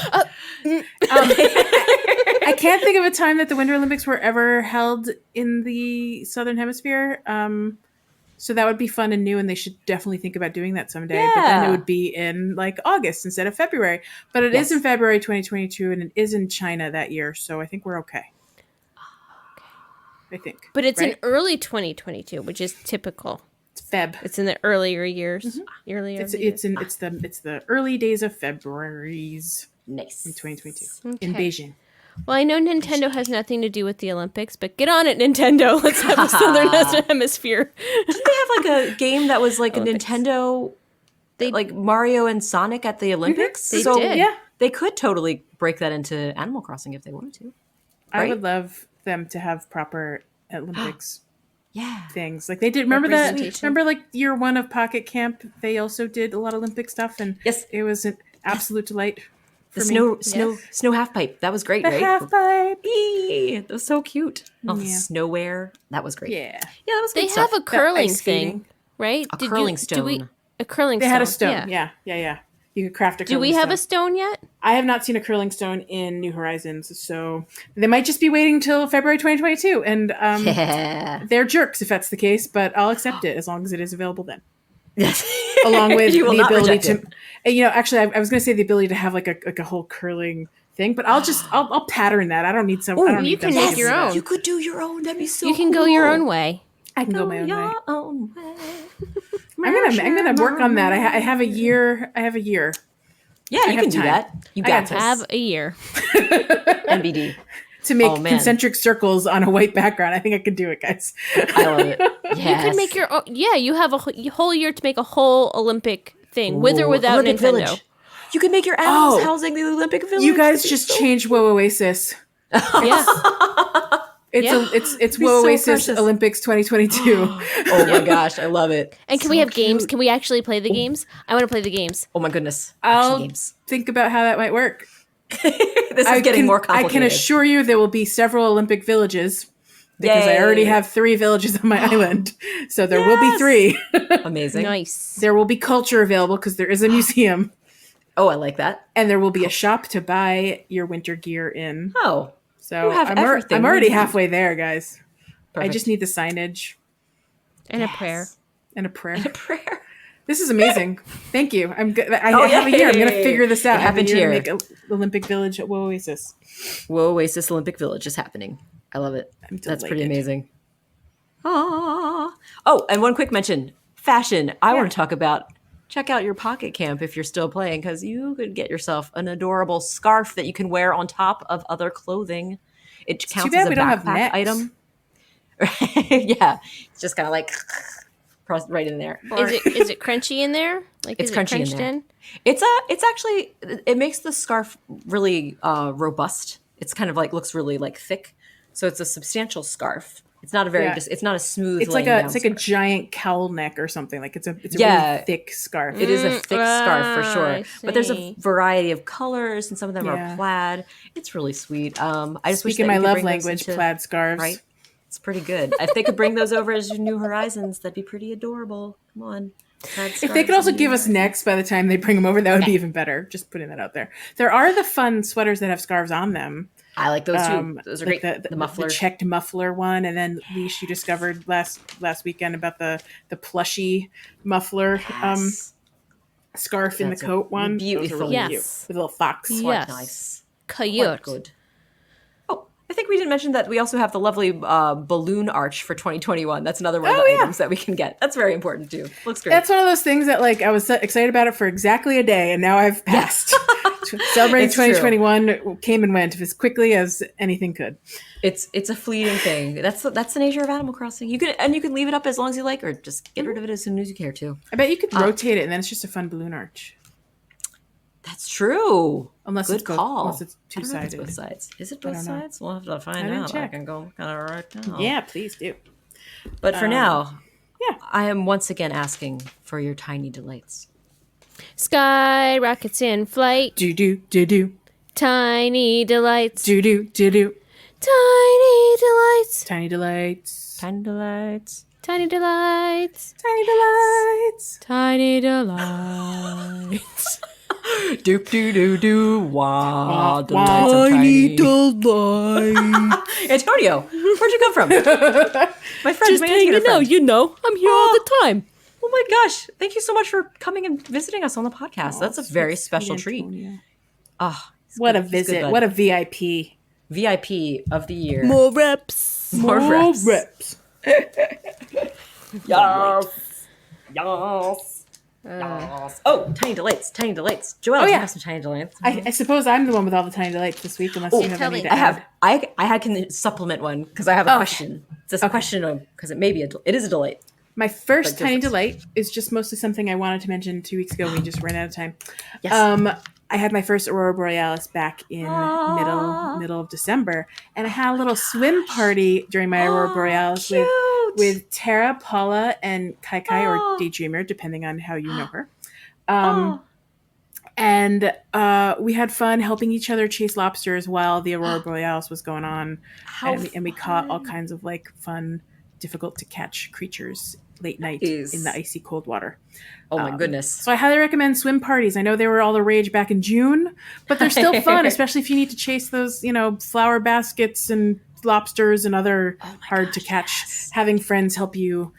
B: I can't think of a time that the Winter Olympics were ever held in the Southern Hemisphere. So that would be fun and new, and they should definitely think about doing that someday. But then it
C: Yeah.
B: would be in like August instead of February. But it is
C: Yes.
B: in February 2022, and it is in China that year. So I think we're okay. I think.
D: but it's
B: right?
D: in early 2022, which is typical.
B: It's Feb.
D: It's in the earlier years. Earlier
B: It's
D: years.
B: it's the early days of February's
C: Nice.
B: in 2022
D: Okay.
B: in Beijing.
D: Well, I know Nintendo has nothing to do with the Olympics, but get on it, Nintendo. Let's have a Southern Hemisphere.
C: Didn't they have like a game that was like a
D: Olympics.
C: Nintendo, like Mario and Sonic at the Olympics?
D: They
C: so
D: did.
B: Yeah,
C: they could totally break that into Animal Crossing if they wanted to.
B: I
C: Right?
B: would love them to have proper Olympics
C: Yeah.
B: things like they did. Remember that?
D: Representation.
B: Remember like year one of Pocket Camp? They also did a lot of Olympic stuff, and
C: Yes.
B: it was an absolute delight
C: The
B: me.
C: snow half pipe. That was great,
B: The
C: right?
B: half pipe.
C: Eee, that was so cute. Oh, the
B: Yeah.
C: snowwear. That was great.
B: Yeah.
C: Yeah, that was
D: They
C: good
D: have
C: stuff.
D: a curling
B: ice skating.
D: thing, right?
C: A curling stone.
D: A curling
B: They
D: stone.
B: had a stone. Yeah. You could craft a
D: Do
B: curling
D: we have
B: stone.
D: a stone yet?
B: I have not seen a curling stone in New Horizons, so they might just be waiting till February 2022. And
C: Yeah.
B: they're jerks if that's the case, but I'll accept it as long as it is available then.
C: Yes.
B: Along with
C: You will
B: the
C: not
B: ability
C: reject
B: to,
C: it.
B: and, actually, I was going to say the ability to have like a whole curling thing, but I'll pattern that. I don't need some. I don't
D: you
B: need them
D: can
B: to
D: make
B: give
D: your
B: me that.
D: own.
C: You could do your own. That'd be so
D: You can
C: cool.
D: go your own way.
B: I can go my own way.
C: Your own way.
B: I'm gonna work on that. I have a year.
C: Yeah, you
B: have
C: can do
B: time.
C: that. You
B: I
C: got
B: got
C: this.
D: Have a year.
C: NBD.
B: to make
C: Oh, man.
B: concentric circles on a white background. I think I can do it, guys.
C: I love it. Yes.
D: You could make your own. Yeah, you have a whole year to make a whole Olympic thing, with or
C: Ooh,
D: without
C: Olympic
D: Nintendo.
C: Village. You can make your animals
B: Oh.
C: housing the Olympic Village.
B: You guys
C: That'd be
B: just
C: so-
B: changed Woe Oasis.
D: Yeah.
B: It's
D: Yeah.
B: it's
C: be
B: Woe
C: so
B: Oasis
C: precious.
B: Olympics 2022.
C: Oh my gosh, I love it.
D: And can we have games? Can we actually play the games? I want to play the games.
C: Oh my goodness.
B: I'll
C: Action games.
B: think about how that might work.
C: This is getting more complicated.
B: I can assure you there will be several Olympic villages because I
C: Yay.
B: already have 3 villages on my island. So there will be
C: Yes.
B: 3.
C: Amazing.
D: Nice.
B: There will be culture available because there is a museum.
C: Oh, I like that.
B: And there will be a shop to buy your winter gear in.
C: Oh,
B: So
C: you have everything
B: I'm
C: we
B: already
C: need.
B: halfway there, guys. I
C: perfect.
B: just need the signage
D: And a prayer.
B: and a prayer.
C: a prayer.
B: This is amazing. Thank you. I'm good. I
C: Oh,
B: have a year. I'm going to
C: yay.
B: figure this out.
C: It
B: I have a
C: happened
B: year
C: here.
B: to make a Olympic Village at Woe Oasis.
C: Whoa, Oasis Olympic Village is happening. I love it.
B: I'm
C: That's pretty
B: delighted.
C: amazing. Ah. Oh, and one quick mention. Fashion. I want to talk about. Check out your Pocket Camp if you're still playing, because you could get yourself an adorable scarf that you can wear on top of other clothing. It counts
B: bad
C: as a
B: we don't have
C: backpack
B: necks.
C: item. Yeah, it's just kind of like right in there.
D: Is it crunchy in there? Like
C: It's
D: is
C: crunchy
D: it
C: in
D: crunched
C: there.
D: in?
C: It's actually it makes the scarf really robust. It's kind of like looks really like thick, so it's a substantial scarf. It's not a very
B: Yeah.
C: it's not a smooth.
B: It's like
C: laying
B: a
C: down
B: it's like a
C: scarf.
B: giant cowl neck or something. Like it's a
C: Yeah.
B: really thick scarf.
C: It is a thick scarf for sure,
D: I
C: but there's a
D: see.
C: variety of colors, and some of them
B: Yeah.
C: are plaid. It's really sweet. I just wish
B: Speaking
C: that
B: my
C: we could
B: love
C: bring those
B: language,
C: into-
B: plaid scarves.
C: Right, it's pretty good. If they could bring those over as New Horizons, that'd be pretty adorable. Come on. Plaid
B: If they
C: scarves
B: could also
C: and
B: give
C: New
B: us necks by the time they bring them over, that would be even better. Just putting that out there. There are the fun sweaters that have scarves on them.
C: I like those too. Those are
B: like
C: great. The muffler.
B: the checked muffler one, and then Leash, you discovered last weekend about the plushy muffler
C: Yes.
B: scarf in the
C: That's a
B: coat one. Those are
C: beautiful.
B: really
D: Yes.
B: cute with a little fox.
D: Yeah.
C: Quite
D: Yes.
C: nice.
D: Coyote.
C: Quite good. Oh, I think we didn't mention that we also have the lovely balloon arch for 2021. That's another one of the
B: Oh, yeah.
C: items that we can get. That's very important too. Looks great.
B: That's one of those things that like I was so excited about it for exactly a day, and now I've passed. Celebrating
C: It's true.
B: 2021 came and went as quickly as anything could.
C: It's a fleeting thing. That's the nature of Animal Crossing. You can leave it up as long as you like, or just get rid of it as soon as you care to.
B: I bet you could rotate it, and then it's just a fun balloon arch.
C: That's true.
B: Unless
C: Good
B: it's
C: call.
B: unless it's
C: I don't know if it's
B: two-sided.
C: both sides. Is it
B: I
C: both
B: don't know.
C: sides? We'll have to find
B: didn't
C: out.
B: check.
C: I can go kind of right now.
B: Yeah, please do.
C: But for now,
B: yeah.
C: I am once again asking for your tiny delights.
D: Sky rockets in flight.
B: Do do do do
D: Tiny delights.
B: do do do do.
D: Tiny delights.
B: Tiny delights.
C: Tiny delights.
D: Tiny delights.
B: Tiny delights.
D: Tiny delights.
C: Doop doo doo doo. Wow.
B: Tiny
C: delights.
B: delight.
C: Antonio, where'd you come from? My friend,
D: Just
C: my
D: letting
C: Antonio friend.
D: you know, I'm here all the time.
C: Oh my gosh. Thank you so much for coming and visiting us on the podcast. That's a very special treat. Oh,
B: What a
C: he's good,
B: visit.
C: bud.
B: What a VIP.
C: VIP of the year.
D: More reps.
C: More reps.
B: reps.
C: Yes. Yes. Yes. Oh, tiny delights. Tiny delights. Joelle, do you
B: yeah.
C: have some tiny delights?
B: I suppose I'm the one with all the tiny delights this week, unless you have
D: tell
B: any
D: me.
B: to
C: I have.
B: add.
C: I can supplement one because I have a question. It's just a question of because it may be it is a delight.
B: My first
C: But
B: tiny
C: different.
B: delight is just mostly something I wanted to mention 2 weeks ago. We just ran out of time.
C: Yes.
B: I had my first Aurora Borealis back in middle of December, and I had a little swim party during my Aurora Borealis
C: Cute.
B: with Tara, Paula, and Kai Kai or Daydreamer, depending on how you know her. And we had fun helping each other chase lobsters while the Aurora Borealis was going on. And we caught all kinds of like fun, difficult to catch creatures late night in the icy cold water.
C: Oh my goodness.
B: So I highly recommend swim parties. I know they were all the rage back in June, but they're still fun, especially if you need to chase those, flower baskets and lobsters and other hard to catch. Having friends help you,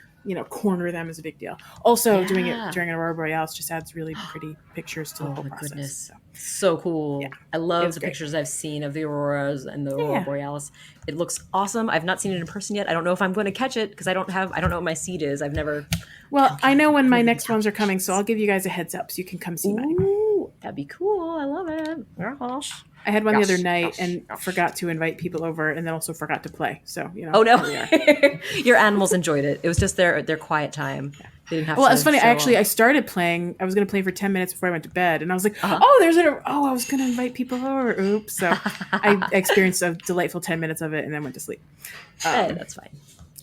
B: corner them is a big deal. Also, doing it during an Aurora Borealis just adds really pretty pictures to the whole process.
C: Goodness. So cool. Yeah. I love the pictures I've seen of the auroras and the Aurora Borealis. It looks awesome. I've not seen it in person yet. I don't know if I'm going to catch it because I don't know what my seed is. I've never.
B: Well, I know when my next ones are coming, so I'll give you guys a heads up so you can come see mine.
C: Ooh, that'd be cool. I love it. Gosh.
B: I had one the other night and forgot to invite people over, and then also forgot to play. So
C: Oh no, your animals enjoyed it. It was just their quiet time. Yeah. They didn't have.
B: Well, it's funny. I started playing. I was going to play for 10 minutes before I went to bed, and I was like, I was going to invite people over. Oops. So I experienced a delightful 10 minutes of it, and then went to sleep.
C: Hey, that's fine.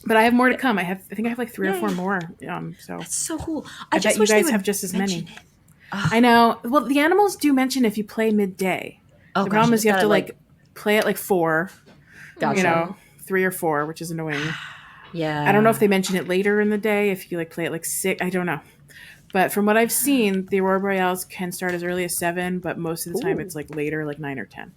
B: But I have more to come. I think I have like 3 or 4 more. So
C: that's so cool.
B: I bet you guys have just as many. I know. Well, the animals do mention if you play midday. The problem is you have to play at 4.
C: Gotcha.
B: 3 or 4, which is annoying.
C: Yeah.
B: I don't know if they mention it later in the day, if you play at 6. I don't know. But from what I've seen, the Aurora Borealis can start as early as 7, but most of the time it's later, 9 or 10.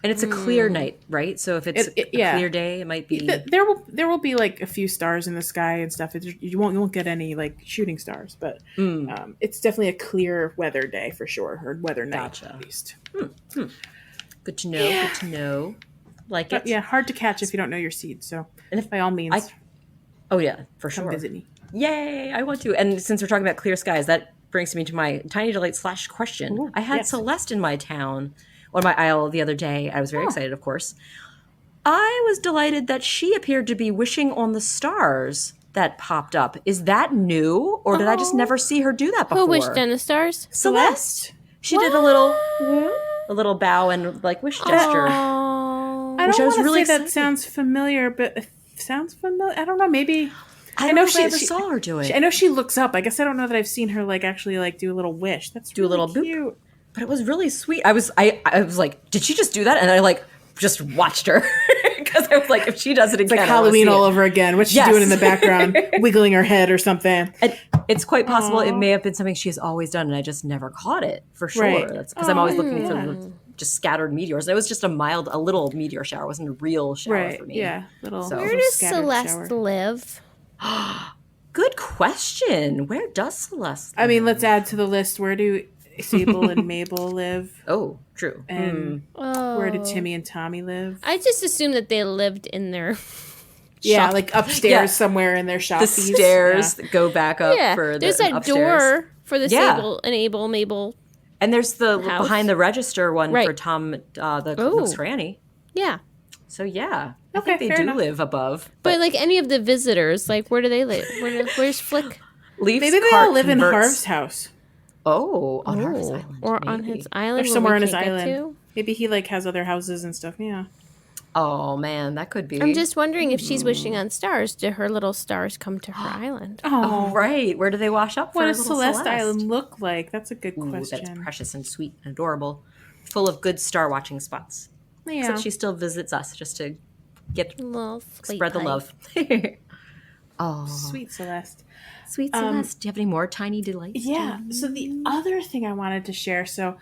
C: And it's a clear night, right? So if it's a clear day, it might be.
B: There will be a few stars in the sky and stuff. You won't get any shooting stars, but it's definitely a clear weather day for sure, or weather night at least.
C: Good to know. Yeah. Good to know.
B: But hard to catch if you don't know your seed. So, and by all means,
C: for sure.
B: Come visit me.
C: Yay! I want to. And since we're talking about clear skies, that brings me to my tiny delight / question.
B: Ooh,
C: I had Celeste in my town. On my aisle the other day. I was very excited, of course. I was delighted that she appeared to be wishing on the stars that popped up. Is that new? Or did I just never see her do that before?
D: Who wished on the stars?
C: Celeste. She did a little bow and wish gesture.
B: I don't want to say that sounds familiar, but it sounds familiar. I don't know. Maybe
C: I know if I ever saw her do it.
B: I know she looks up. I guess I don't know that I've seen her actually do a little wish. That's
C: do
B: really
C: a little
B: cute.
C: Boop. But it was really sweet. I was like, did she just do that? And I just watched her because I was like, if she does it again,
B: it's Halloween all over again. What's she doing in the background, wiggling her head or something?
C: And it's quite possible it may have been something she has always done, and I just never caught it for sure.
B: Right.
C: That's because I'm always looking for just scattered meteors. It was just a little meteor shower. It wasn't a real shower for me.
B: Yeah,
D: Where does Celeste live?
C: Good question. Where does Celeste live?
B: I mean, let's add to the list. Where do Sable and Mabel live?
C: Oh, true.
B: And where did Timmy and Tommy live?
D: I just assumed that they lived in their
B: upstairs somewhere in their shop.
C: The stairs that go back up for
D: there's
C: the
D: that
C: upstairs.
D: door for the Sable and Mabel.
C: And there's the
D: house.
C: Behind the register one for Tom, the Cook's Granny.
D: Yeah.
C: So I think they do live above.
D: But any of the visitors, where do they live? Where's Flick?
B: Maybe they all live in Harv's house.
C: Oh, on Harv's Island.
D: Or on his island.
B: Or somewhere on his island. Maybe he has other houses and stuff. Yeah.
C: Oh man, that could be.
D: I'm just wondering if she's wishing on stars. Do her little stars come to her island?
C: Oh, right. Where do they wash up?
B: What does Celeste Island look like? That's a good question.
C: That's precious and sweet and adorable, full of good star watching spots.
B: Yeah.
C: Except she still visits us just to spread the love.
B: Oh, sweet Celeste.
C: Sweet Celeste. Do you have any more tiny delights?
B: Yeah. So the other thing I wanted to share. So,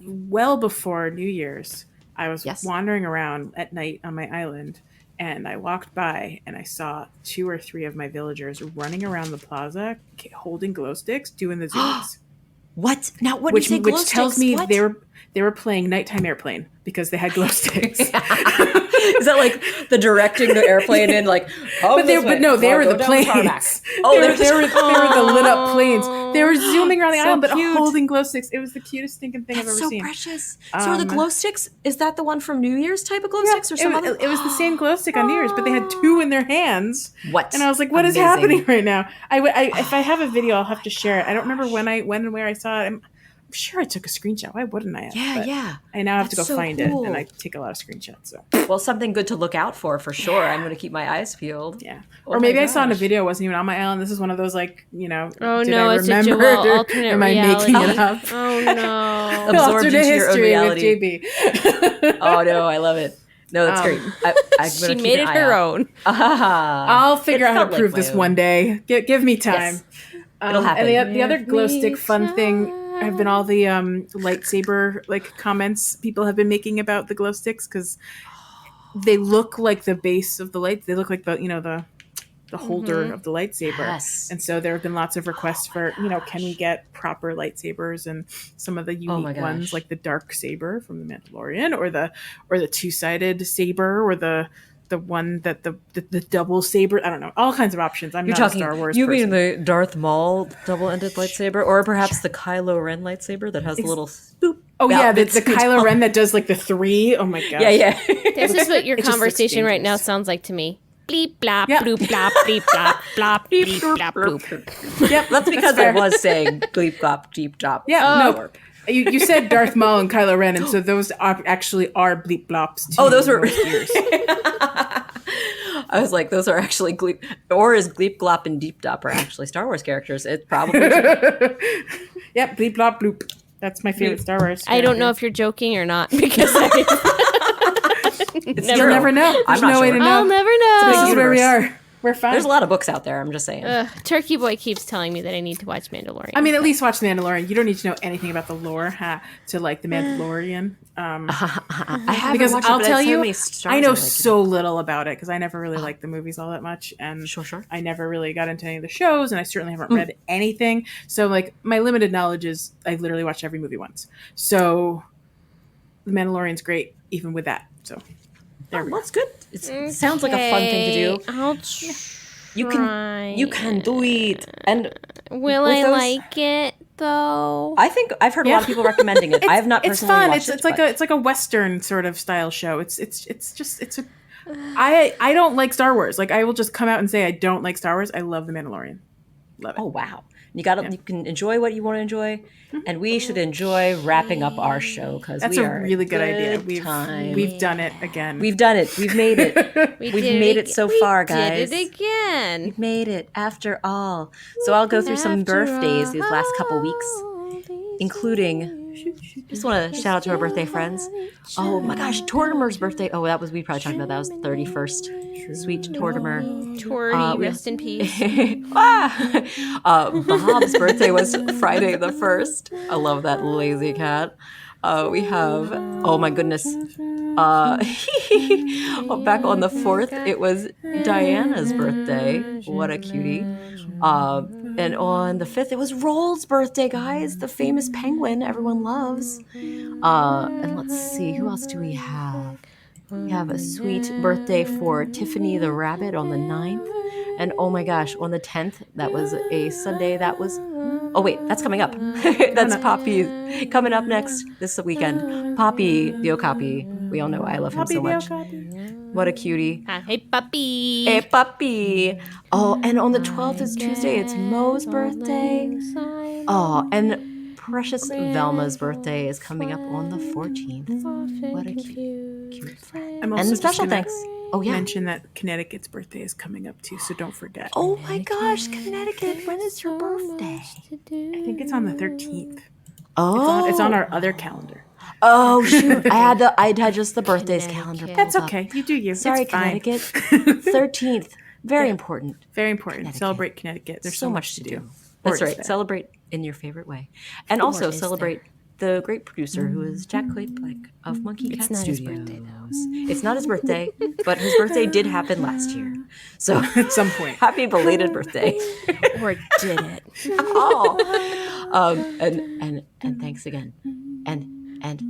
B: well before New Year's, I was wandering around at night on my island, and I walked by and I saw 2 or 3 of my villagers running around the plaza, holding glow sticks, doing the zoomies.
C: What? Now, what?
B: Which tells me they were playing Nighttime Airplane because they had glow sticks.
C: Is that the directing the airplane in
B: but they were the planes. They were the lit up planes. They were zooming around the island, but holding glow sticks. It was the cutest stinking thing I've ever seen.
C: That's so precious. So are the glow sticks? Is that the one from New Year's type of glow sticks, or some other?
B: It was the same glow stick on New Year's, but they had 2 in their hands.
C: What?
B: And I was like, "What is happening right now?" If I have a video, I'll have to share it. I don't remember when and where I saw it. sure I took a screenshot. Why wouldn't I have?
C: Yeah,
B: But
C: yeah.
B: I now have to go
C: That's so
B: find
C: cool.
B: it, and I take a lot of screenshots. So
C: Well, something good to look out for sure. I'm going to keep my eyes peeled.
B: yeah.
C: Oh
B: Or
C: my
B: maybe I saw in a
C: gosh.
B: video, it wasn't even on my island. This is one of those like, you know,
D: Oh
B: did
D: no,
B: I
D: it's a
B: remember
D: Joelle
B: it or
D: alternate
B: am I
D: reality.
B: making it up?
D: Oh no.
C: Absorbed
B: Alternate
C: into your own
B: history with
C: reality.
B: JB.
C: Oh no, I love it. No, that's great. I'm
D: She
C: gonna keep
D: made
C: an
D: it
C: eye
D: her
C: out.
D: own.
B: I'll figure
C: It
B: out how
C: felt
B: to
C: like
B: prove
C: my
B: this
C: own.
B: one day. Give me time.
C: Yes. It'll happen.
B: And the other glow
D: Give
B: stick
D: me
B: fun thing have been all the lightsaber like comments people have been making about the glow sticks because they look like the base of the light. They look like the holder of the lightsaber.
C: Yes.
B: And so there have been lots of requests for, you know, can we get proper lightsabers and some of the
C: Oh my
B: unique ones
C: gosh.
B: like the dark saber from the Mandalorian or the two-sided saber or the one that the double saber. I don't know. All kinds of options. I'm
C: You're
B: not
C: talking.
B: a Star Wars
C: You
B: person.
C: mean the Darth Maul double-ended lightsaber, or perhaps the Kylo Ren lightsaber that has the little boop?
B: Oh yeah, the
C: bits
B: Kylo Ren that does like the 3. Oh my gosh.
C: Yeah, yeah.
D: This is what your
B: It just looks
D: conversation right now
B: dangerous.
D: sounds like to me. Bleep blop
B: Yeah.
D: bloop blop bleep blop blop bleep blop bloop.
B: Yep,
C: That's because
B: fair.
C: I was saying bleep glop deep drop.
B: Yeah, no. You said Darth Maul and Kylo Ren, and so those actually are bleep blops.
C: Oh, those were-
B: most ears.
C: I was like, those are actually Gleep, or is Gleep Glop and Deep Dop are actually Star Wars characters? It's probably true.
B: Yep, bleep blop bloop. That's my favorite Star Wars.
D: I don't know if you're joking or not because
B: You'll never know. There's
C: not
B: no way
C: sure.
B: to
D: I'll
B: know.
D: never
B: This
D: know.
B: is where we
C: universe.
B: are. We're fine.
C: There's a lot of books out there. I'm just saying.
D: Turkey Boy keeps telling me that I need to watch Mandalorian.
B: I mean, at least watch The Mandalorian. You don't need to know anything about the lore to like The Mandalorian.
C: I haven't
B: Because
C: watched it,
B: I'll
C: but
B: tell
C: it's so
B: you,
C: many stars
B: I know
C: like it.
B: so little about it because I never really liked the movies all that much, and
C: Sure.
B: I never really got into any of the shows, and I certainly haven't read anything. So, like, my limited knowledge is I literally watched every movie once. So, The Mandalorian's great, even with that. So, there we go.
C: That's good. It sounds like a fun thing to do.
D: I'll
C: You can do it. And
D: Will
C: with
D: I
C: those-
D: like it though?
C: I think I've heard a lot of people recommending it. I have not
B: It's
C: personally
B: fun.
C: watched
B: It's
C: it.
B: like it's like a Western sort of style show. I don't like Star Wars. Like I will just come out and say I don't like Star Wars. I love The Mandalorian. Love it.
C: Oh wow. You can enjoy what you want to enjoy, and we should enjoy wrapping up our show because
B: That's
C: we
B: a
C: are
B: really good idea.
C: time.
B: We've done it again.
C: We've done it. We've made it. We've made it so far, guys.
D: Did it again.
C: We've made it after all. So I'll go through some birthdays these last couple weeks, including. Just want to shout out to our birthday friends. Oh my gosh, Tortimer's birthday. Oh, we probably talked about that. Was the 31st. Sweet Tortimer.
D: Torty, rest in peace.
C: Bob's birthday was Friday the 1st. I love that lazy cat. We have, oh my goodness. Back on the 4th, it was Diana's birthday. What a cutie. And on the 5th, it was Roll's birthday, guys. The famous penguin everyone loves. And let's see, who else do we have? We have a sweet birthday for Tiffany the rabbit on the 9th. And oh my gosh, on the 10th, that was a Sunday. That was, oh wait, that's coming up. That's Poppy coming up next this weekend. Poppy, the Okapi. We all know I love him so much. What a cutie.
D: Hey, puppy.
C: Hey, puppy. Oh, and on the 12th is Tuesday. It's Mo's birthday. Oh, and precious Velma's birthday is coming up on the 14th. What a cute friend.
B: I'm also
C: And
B: just
C: special
B: gonna
C: thanks. Oh, yeah.
B: mention that Connecticut's birthday is coming up too, so don't forget.
C: Oh my gosh, Connecticut. When is your birthday?
B: I think it's on the 13th.
C: Oh,
B: It's on our other calendar.
C: Oh shoot! I had just the birthdays calendar.
B: That's
C: pulled up.
B: okay. You do you.
C: Sorry,
B: It's fine.
C: Connecticut. 13th. Very important.
B: Very important. Celebrate Connecticut. There's so much to do.
C: That's
B: Or
C: right.
B: is there?
C: Celebrate in your favorite way, and also celebrate the great producer who is Jack Clayton of Monkey Cat
D: not his
C: Studios.
D: birthday, though.
C: It's not his birthday, but his birthday did happen last year. So
B: At some point.
C: happy belated birthday!
D: Or did it?
C: Oh, and thanks again, and
D: And